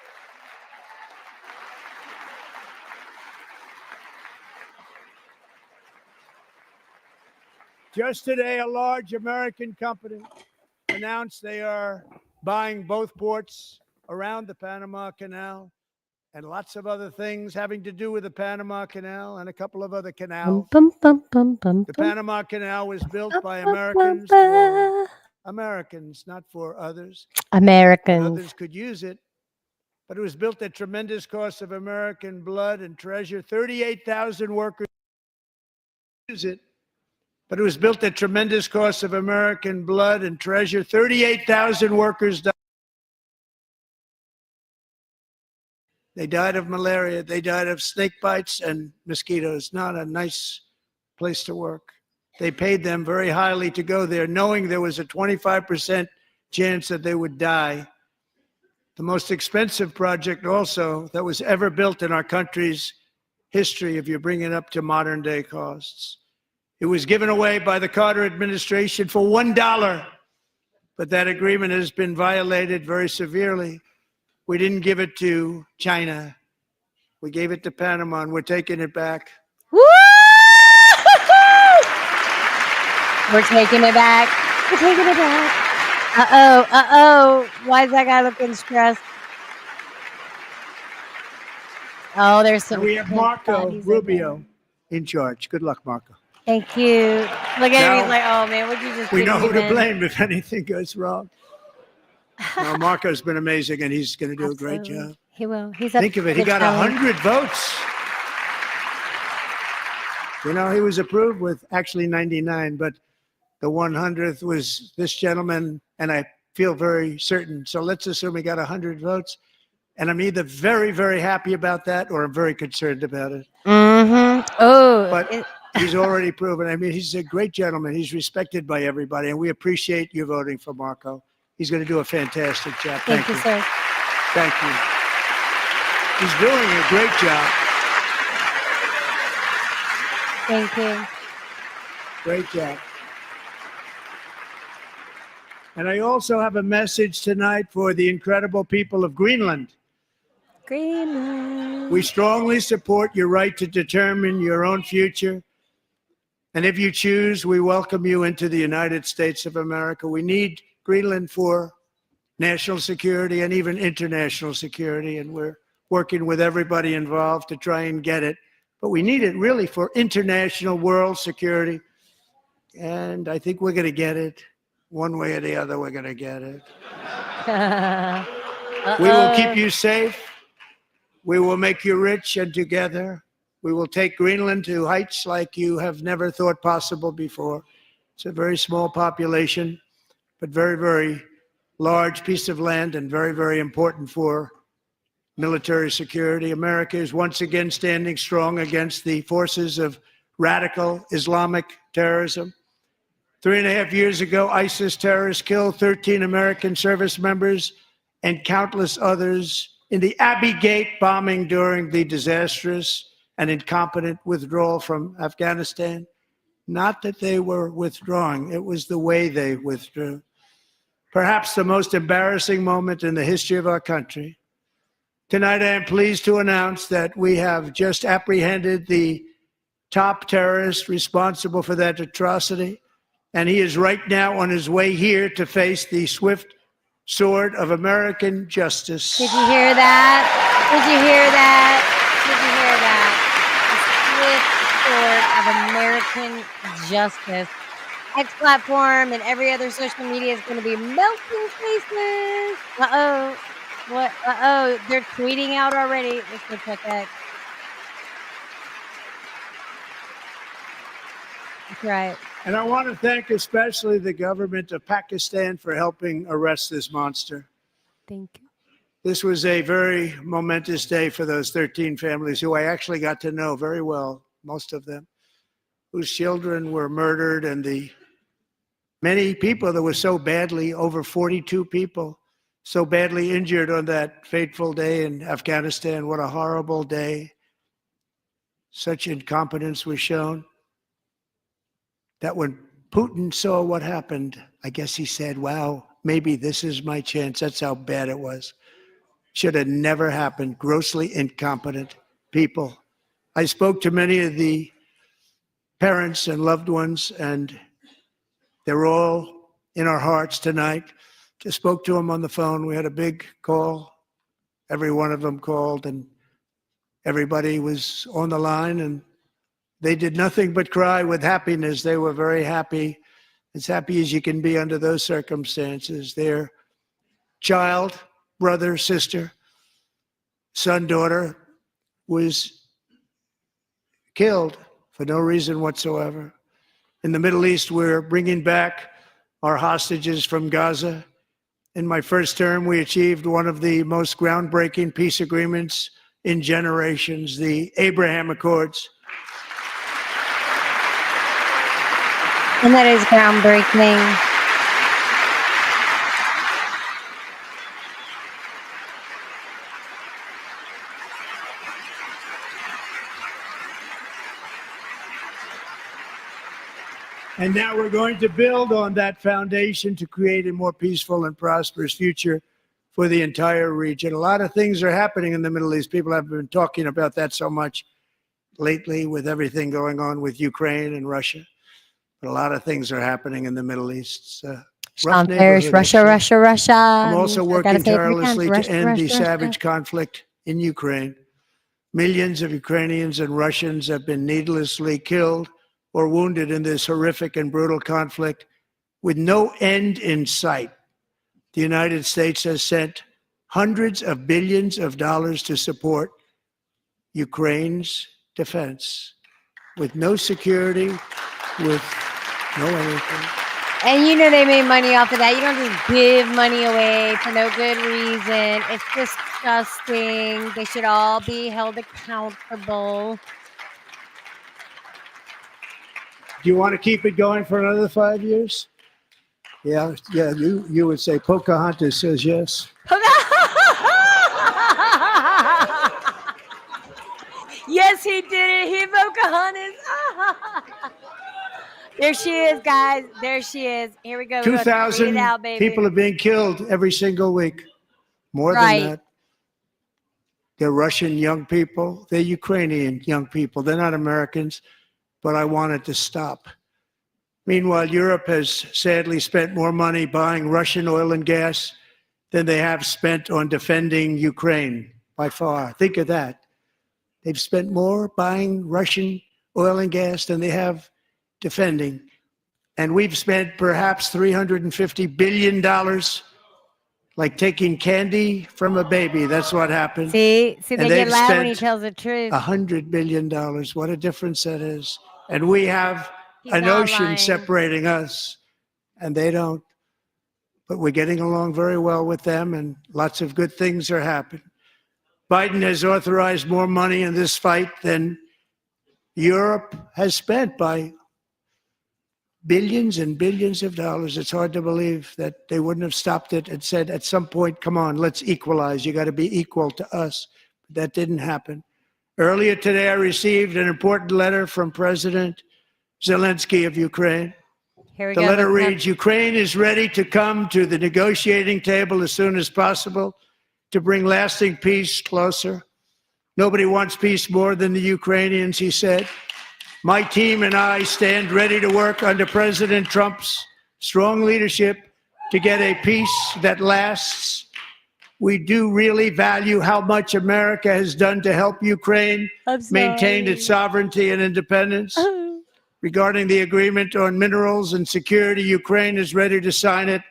Just today, a large American company announced they are buying both ports around the Panama Canal and lots of other things having to do with the Panama Canal and a couple of other canals. The Panama Canal was built by Americans for Americans, not for others. Americans. Others could use it, but it was built at tremendous cost of American blood and treasure. 38,000 workers use it. But it was built at tremendous cost of American blood and treasure. 38,000 workers died. They died of malaria. They died of snake bites and mosquitoes. Not a nice place to work. They paid them very highly to go there, knowing there was a 25% chance that they would die. The most expensive project also that was ever built in our country's history, if you bring it up to modern day costs. It was given away by the Carter administration for $1, but that agreement has been violated very severely. We didn't give it to China. We gave it to Panama, and we're taking it back. Woo! We're taking it back. We're taking it back. Uh-oh, uh-oh. Why is that guy looking stressed? Oh, there's some. And we have Marco Rubio in charge. Good luck, Marco. Thank you. Look at him. He's like, oh, man, what'd you just do? We know who to blame if anything goes wrong. Now, Marco's been amazing, and he's going to do a great job. He will. Think of it. He got 100 votes. You know, he was approved with actually 99, but the 100th was this gentleman, and I feel very certain. So let's assume he got 100 votes. And I'm either very, very happy about that or I'm very concerned about it. Mm-hmm. Oh. But he's already proven. I mean, he's a great gentleman. He's respected by everybody, and we appreciate you voting for Marco. He's going to do a fantastic job. Thank you, sir. Thank you. He's doing a great job. Thank you. Great job. And I also have a message tonight for the incredible people of Greenland. Greenland. We strongly support your right to determine your own future. And if you choose, we welcome you into the United States of America. We need Greenland for national security and even international security. And we're working with everybody involved to try and get it. But we need it really for international world security. And I think we're going to get it. One way or the other, we're going to get it. We will keep you safe. We will make you rich, and together we will take Greenland to heights like you have never thought possible before. It's a very small population, but very, very large piece of land and very, very important for military security. America is once again standing strong against the forces of radical Islamic terrorism. 3.5 years ago, ISIS terrorists killed 13 American service members and countless others in the Abbey Gate bombing during the disastrous and incompetent withdrawal from Afghanistan. Not that they were withdrawing, it was the way they withdrew. Perhaps the most embarrassing moment in the history of our country. Tonight, I am pleased to announce that we have just apprehended the top terrorist responsible for that atrocity, and he is right now on his way here to face the swift sword of American justice. Did you hear that? Did you hear that? Did you hear that? The swift sword of American justice. X platform and every other social media is going to be melting faces. Uh-oh. What? Uh-oh. They're tweeting out already. Let's go check X. That's right. And I want to thank especially the government of Pakistan for helping arrest this monster. Thank you. This was a very momentous day for those 13 families who I actually got to know very well, most of them, whose children were murdered, and the many people that were so badly, over 42 people, so badly injured on that fateful day in Afghanistan. What a horrible day. Such incompetence was shown that when Putin saw what happened, I guess he said, wow, maybe this is my chance. That's how bad it was. Should have never happened. Grossly incompetent people. I spoke to many of the parents and loved ones, and they're all in our hearts tonight. Just spoke to them on the phone. We had a big call. Every one of them called, and everybody was on the line, and they did nothing but cry with happiness. They were very happy, as happy as you can be under those circumstances. Their child, brother, sister, son, daughter was killed for no reason whatsoever. In the Middle East, we're bringing back our hostages from Gaza. In my first term, we achieved one of the most groundbreaking peace agreements in generations, the Abraham Accords. And that is groundbreaking. And now we're going to build on that foundation to create a more peaceful and prosperous future for the entire region. A lot of things are happening in the Middle East. People have been talking about that so much lately with everything going on with Ukraine and Russia. But a lot of things are happening in the Middle East. There's Russia, Russia, Russia. I'm also working tirelessly to end the Russia. savage conflict in Ukraine. Millions of Ukrainians and Russians have been needlessly killed or wounded in this horrific and brutal conflict with no end in sight. The United States has sent hundreds of billions of dollars to support Ukraine's defense with no security, with no anything. And you know they made money off of that. You don't just give money away for no good reason. It's disgusting. They should all be held accountable. Do you want to keep it going for another 5 years? Yeah, you would say Pocahontas says yes. Yes, he did it. He Pocahontas. There she is, guys. There she is. Here we go. 2,000 people are being killed every single week. More than that. They're Russian young people. They're Ukrainian young people. They're not Americans. But I want it to stop. Meanwhile, Europe has sadly spent more money buying Russian oil and gas than they have spent on defending Ukraine, by far. Think of that. They've spent more buying Russian oil and gas than they have defending. And we've spent perhaps $350 billion, like taking candy from a baby. That's what happened. See, they get loud when he tells the truth. $100 billion. What a difference that is. And we have an ocean separating us, and they don't. But we're getting along very well with them, and lots of good things are happening. Biden has authorized more money in this fight than Europe has spent by billions and billions of dollars. It's hard to believe that they wouldn't have stopped it and said at some point, come on, let's equalize. You got to be equal to us. But that didn't happen. Earlier today, I received an important letter from President Zelensky of Ukraine. Here we The go. letter reads, Ukraine is ready to come to the negotiating table as soon as possible to bring lasting peace closer. Nobody wants peace more than the Ukrainians, he said. My team and I stand ready to work under President Trump's strong leadership to get a peace that lasts. We do really value how much America has done to help Ukraine maintain its sovereignty and independence. Regarding the agreement on minerals and security, Ukraine is ready to sign it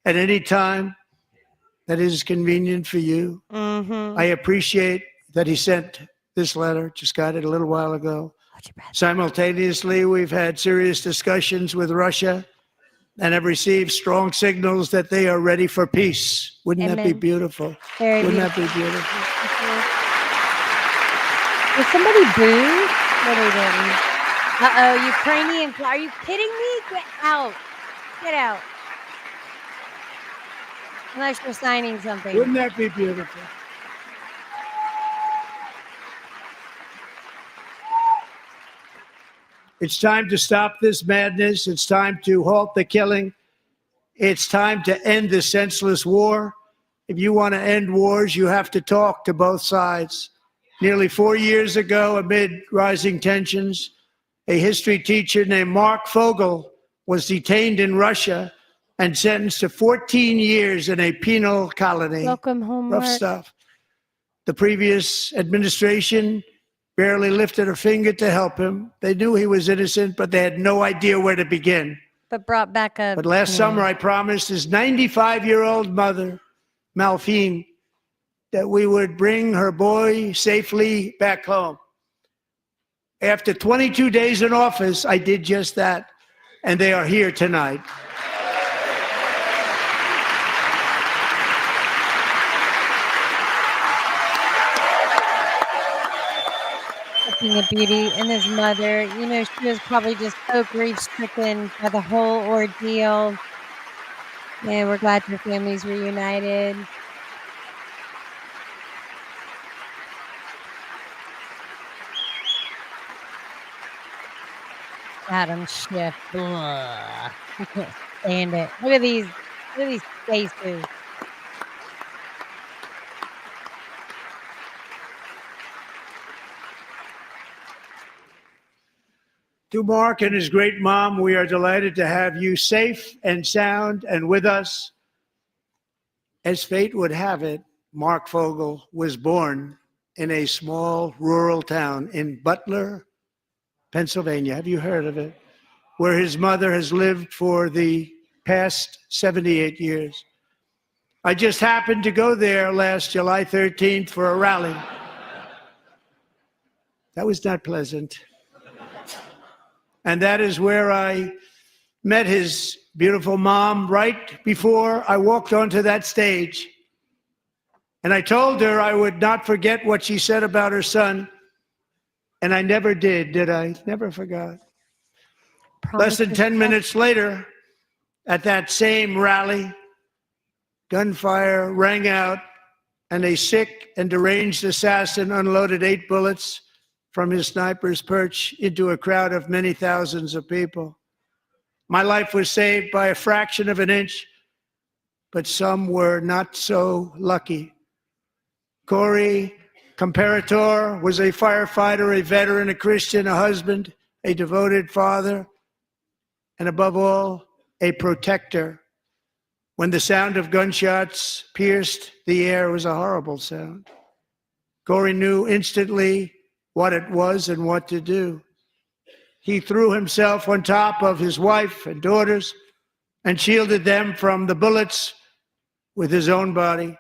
at any time that is convenient for you. I appreciate that he sent this letter, just got it a little while ago. Simultaneously, we've had serious discussions with Russia and have received strong signals that they are ready for peace. Wouldn't that be beautiful? Wouldn't that be beautiful? Is somebody boo? What are they doing? Uh-oh, Ukrainian. Are you kidding me? Get out. Get out. Unless you're signing something. Wouldn't that be beautiful? It's time to stop this madness. It's time to halt the killing. It's time to end this senseless war. If you want to end wars, you have to talk to both sides. Nearly 4 years ago, amid rising tensions, a history teacher named Mark Fogel was detained in Russia and sentenced to 14 years in a penal colony. Welcome home, Rough Mark. stuff. The previous administration barely lifted a finger to help him. They knew he was innocent, but they had no idea where to begin. But brought back up. But last summer, I promised his 95-year-old mother, Malphine, that we would bring her boy safely back home. After 22 days in office, I did just that, and they are here tonight. A beauty, and his mother, you know, she was probably just so grief-stricken by the whole ordeal. And we're glad your family's reunited. Adam Schiff. Ugh. I can't stand it. Look at these faces. To Mark and his great mom, we are delighted to have you safe and sound and with us. As fate would have it, Mark Fogel was born in a small rural town in Butler, Pennsylvania. Have you heard of it? Where his mother has lived for the past 78 years. I just happened to go there last July 13th for a rally. That was not pleasant. And that is where I met his beautiful mom right before I walked onto that stage. And I told her I would not forget what she said about her son. And I never did I? Never forgot. Less than 10 minutes later, at that same rally, gunfire rang out, and a sick and deranged assassin unloaded 8 bullets from his sniper's perch into a crowd of many thousands of people. My life was saved by a fraction of an inch, but some were not so lucky. Corey Comparator was a firefighter, a veteran, a Christian, a husband, a devoted father, and above all, a protector. When the sound of gunshots pierced the air, it was a horrible sound. Corey knew instantly what it was and what to do. He threw himself on top of his wife and daughters and shielded them from the bullets with his own body.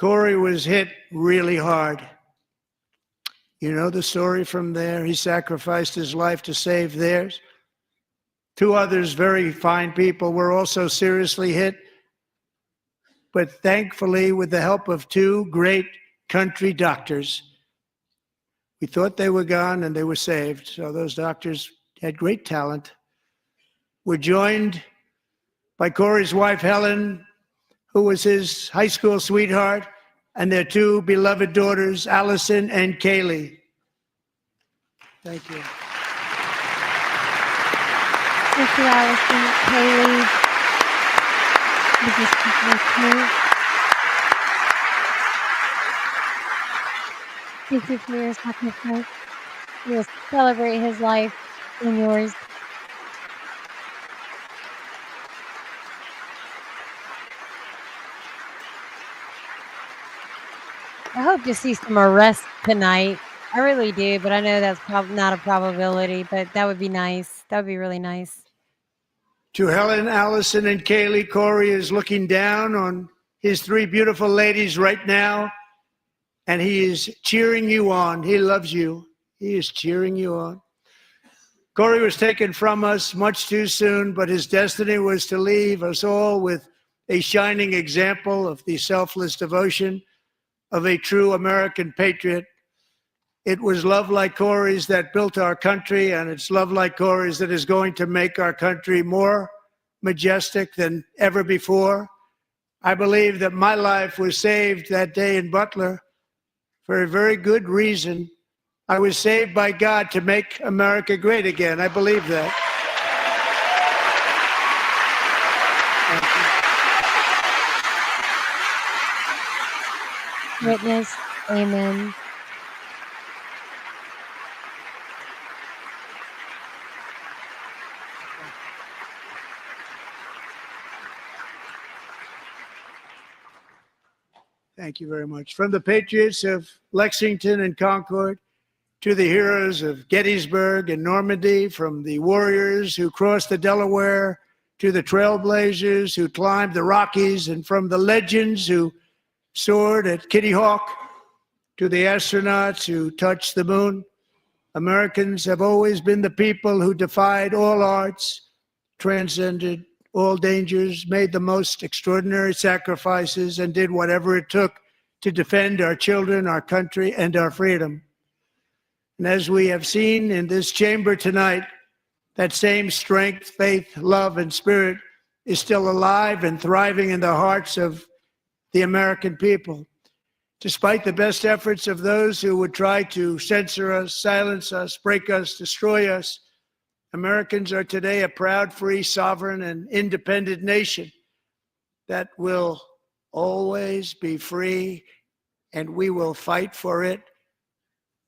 Corey was hit really hard. You know the story from there. He sacrificed his life to save theirs. 2 others, very fine people, were also seriously hit. But thankfully, with the help of 2 great country doctors, we thought they were gone and they were saved. So those doctors had great talent. We're joined by Corey's wife, Helen, who was his high school sweetheart, and their 2 beloved daughters, Allison and Kaylee. Thank you. Thank you, Allison, Kaylee. Thank you for your sacrifice. We will celebrate his life and yours. I hope to see some arrests tonight. I really do, but I know that's probably not a probability, but that would be nice. That would be really nice. To Helen, Allison, and Kaylee, Corey is looking down on his three beautiful ladies right now, and he is cheering you on. He loves you. He is cheering you on. Corey was taken from us much too soon, but his destiny was to leave us all with a shining example of the selfless devotion of a true American patriot. It was love like Corey's that built our country, and it's love like Corey's that is going to make our country more majestic than ever before. I believe that my life was saved that day in Butler for a very good reason. I was saved by God to make America great again. I believe that. Witness, amen. Thank you very much. From the patriots of Lexington and Concord to the heroes of Gettysburg and Normandy, from the warriors who crossed the Delaware to the trailblazers who climbed the Rockies, and from the legends who soared at Kitty Hawk to the astronauts who touched the moon, Americans have always been the people who defied all odds, transcended all dangers, made the most extraordinary sacrifices, and did whatever it took to defend our children, our country, and our freedom. And as we have seen in this chamber tonight, that same strength, faith, love, and spirit is still alive and thriving in the hearts of the American people. Despite the best efforts of those who would try to censor us, silence us, break us, destroy us, Americans are today a proud, free, sovereign, and independent nation that will always be free, and we will fight for it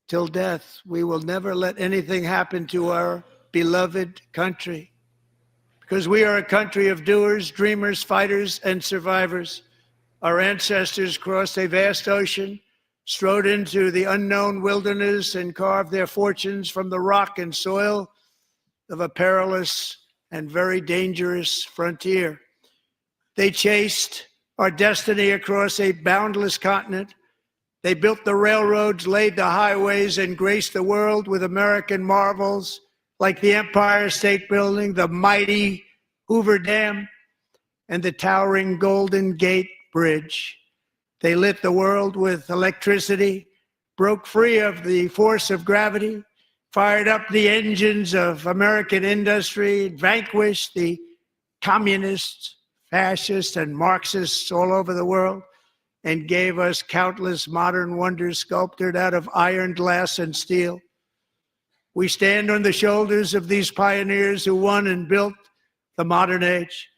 till death. We will never let anything happen to our beloved country, because we are a country of doers, dreamers, fighters, and survivors. Our ancestors crossed a vast ocean, strode into the unknown wilderness, and carved their fortunes from the rock and soil of a perilous and very dangerous frontier. They chased our destiny across a boundless continent. They built the railroads, laid the highways, and graced the world with American marvels like the Empire State Building, the mighty Hoover Dam, and the towering Golden Gate Bridge. They lit the world with electricity, broke free of the force of gravity, fired up the engines of American industry, vanquished the communists, fascists, and Marxists all over the world, and gave us countless modern wonders sculptured out of iron, glass, and steel. We stand on the shoulders of these pioneers who won and built the modern age,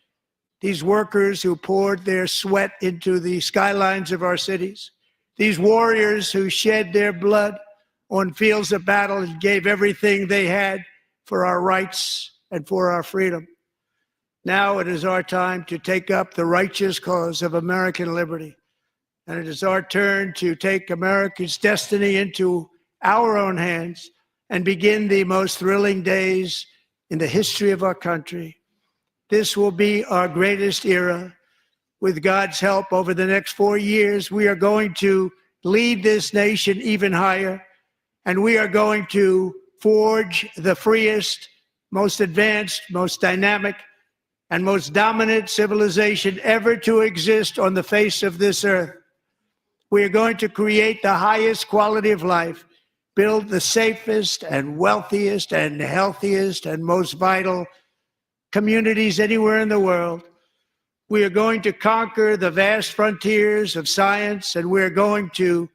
these workers who poured their sweat into the skylines of our cities, these warriors who shed their blood on fields of battle and gave everything they had for our rights and for our freedom. Now it is our time to take up the righteous cause of American liberty. And it is our turn to take America's destiny into our own hands and begin the most thrilling days in the history of our country. This will be our greatest era. With God's help, over the next 4 years, we are going to lead this nation even higher, and we are going to forge the freest, most advanced, most dynamic, and most dominant civilization ever to exist on the face of this earth. We are going to create the highest quality of life, build the safest and wealthiest and healthiest and most vital communities anywhere in the world. We are going to conquer the vast frontiers of science, and we're going to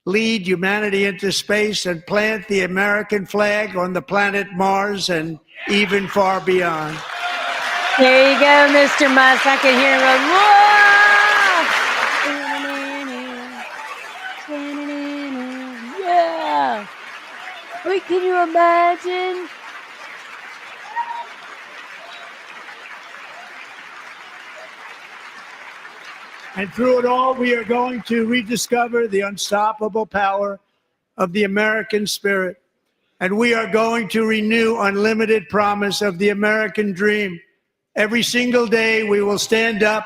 lead humanity into space and plant the American flag on the planet Mars and even far beyond. There you go, Mr. Musk. I can hear him go, whoa! Yeah! Wait, can you imagine? And through it all, we are going to rediscover the unstoppable power of the American spirit. And we are going to renew unlimited promise of the American dream. Every single day, we will stand up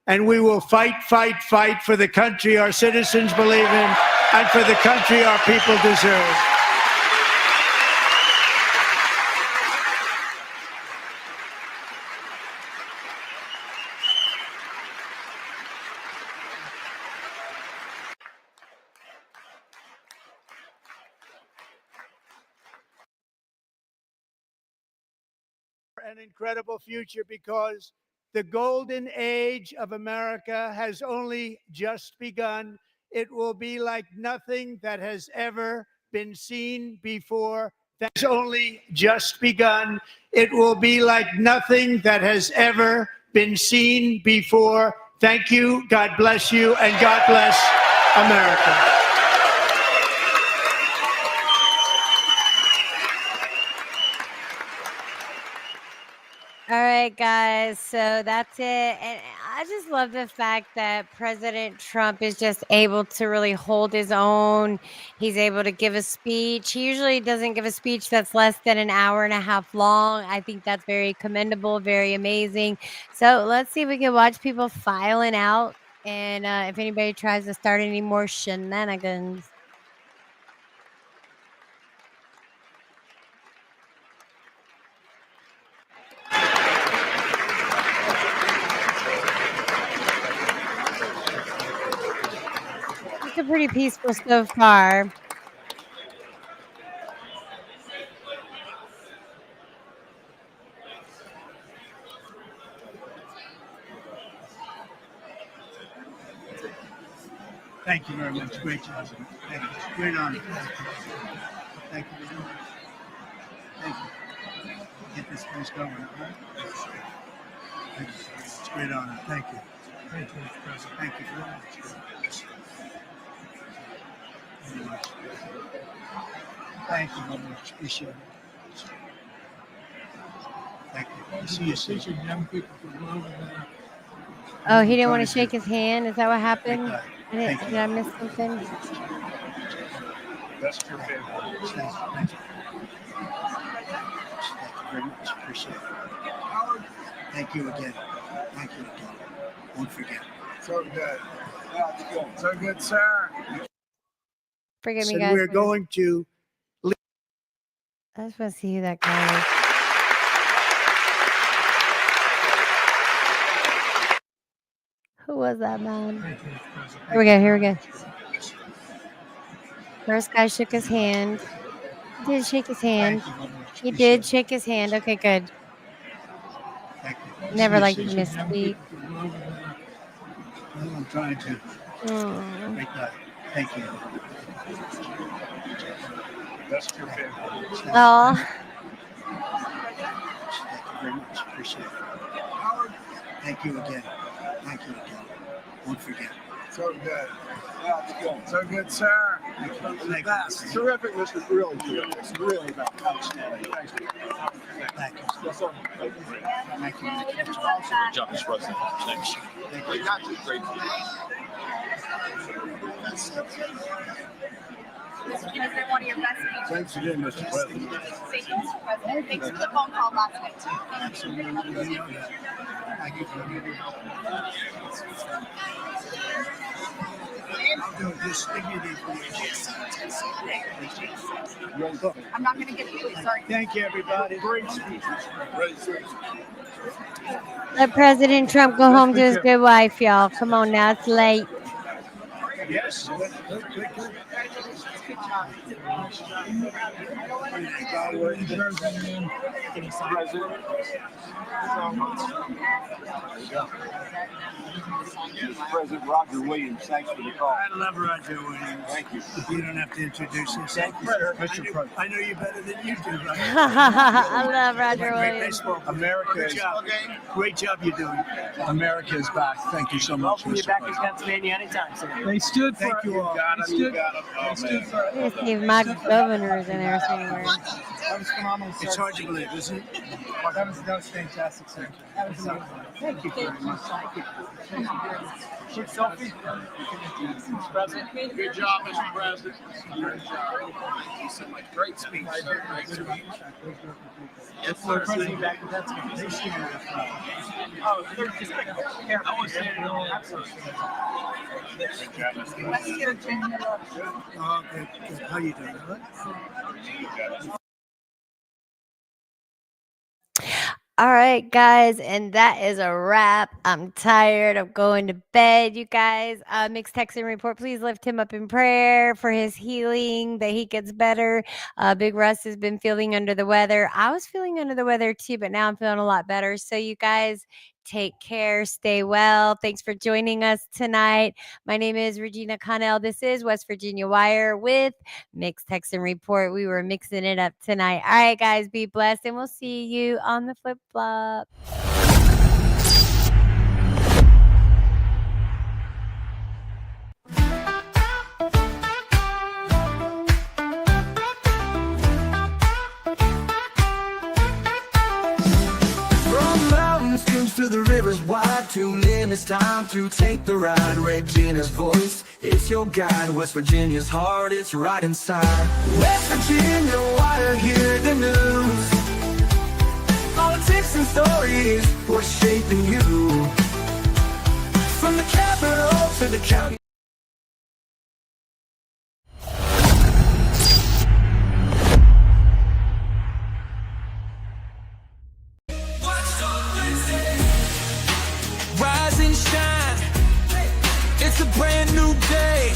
and we will fight, fight, fight for the country our citizens believe in and for the country our people deserve. An incredible future because the golden age of America has only just begun. It will be like nothing that has ever been seen before. That's only just begun. It will be like nothing that has ever been seen before. Thank you. God bless you. And God bless America. All right, guys. So that's it. And I just love the fact that President Trump is just able to really hold his own. He's able to give a speech. He usually doesn't give a speech that's less than an hour and a half long. I think that's very commendable, very amazing. So let's see if we can watch people filing out. And if anybody tries to start any more shenanigans. It's pretty peaceful so far. Thank you very much. Great job. Thank you. Great honor. Thank you very much. Thank you. Get this place going. Thank you. It's a great honor. Thank you. Thank you, Mr. President. Thank you very much. Thank you very much. Appreciate it. Thank you. I see you soon. Oh, he didn't want to shake his hand? Is that what happened? Did I miss something? That's your favorite. Thank you. Thank you very much. Appreciate it. Thank you again. Thank you again. Won't forget. So good. So good, sir. Forgive me, So guys. we're going to. I just want to see who that guy is. Who was that man? Here we go. Here we go. First guy shook his hand. He did shake his hand. He did shake his hand. Okay, good. Never like to misspeak. I'm trying to make that. Thank you. That's your favorite. Oh. Thank you very much. Appreciate it. Thank you again. Thank you again. Won't forget. So good. So good, sir. That's terrific, Mr. Really good. It's really outstanding. Thank you. Thank you. Thank you. Good job, Mr. President. Thanks. Thank you. Not too great. Mr. President, one of your best speeches. Thanks again, Mr. President. Thank you, Mr. President. Thanks for the phone call last night, too. Absolutely. Thank you for I'll do this. Give you the information. I'm not going to give it to you. Sorry. Thank you, everybody. Great speech. Great speech. Let President Trump go home to his good wife, y'all. Come on now. It's late. Yes. Good. President Roger Williams, thanks for the call. I love Roger Williams. Thank you. You don't have to introduce yourself. Thank you, sir. Mr. President. I know you better than you do. Right? I love Roger Great Williams. baseball. America Great is, job. Great job you're doing. America is back. Thank you so much, Welcome you Mr. back to President. Pennsylvania anytime, sir. They stood for Thank you all. You got him. Oh, man. Let's see if my governor's in there somewhere. That was phenomenal, sir. It's hard to believe, isn't it? That was fantastic, sir. That was amazing. Thank you very much. Quick selfie. Mr. President. Good job, Mr. President. Great job. Thank you so much. Great speech, sir. Great speech. Yes, sir. President back to Pennsylvania. Oh, just here. I want to say it. Absolutely. Oh, good. How you doing? All right? All right, guys, and that is a wrap. I'm tired. I'm going to bed, you guys. Mixed Texan Report, please lift him up in prayer for his healing, that he gets better. Big Russ has been feeling under the weather. I was feeling under the weather too, but now I'm feeling a lot better. So you guys take care, stay well. Thanks for joining us tonight. My name is Regina Connell. This is West Virginia Wire with Mixed Texan Report. We were mixing it up tonight. All right, guys, be blessed, and we'll see you on the flip flop. From mountain streams to the rivers wide, tune in, it's time to take the ride. Regina's voice, it's your guide. West Virginia's heart, it's right inside. West Virginia Wire, hear the news. Politics and stories, what's shaping you. From the capital to the county. Rise and shine, it's a brand new day.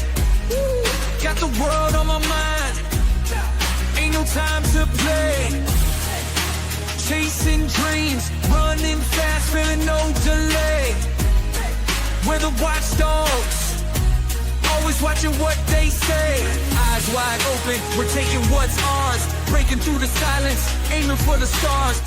Got the world on my mind, ain't no time to play. Chasing dreams, running fast, feeling no delay. We're the watchdogs, always watching what they say. Eyes wide open, we're taking what's ours. Breaking through the silence, aiming for the stars.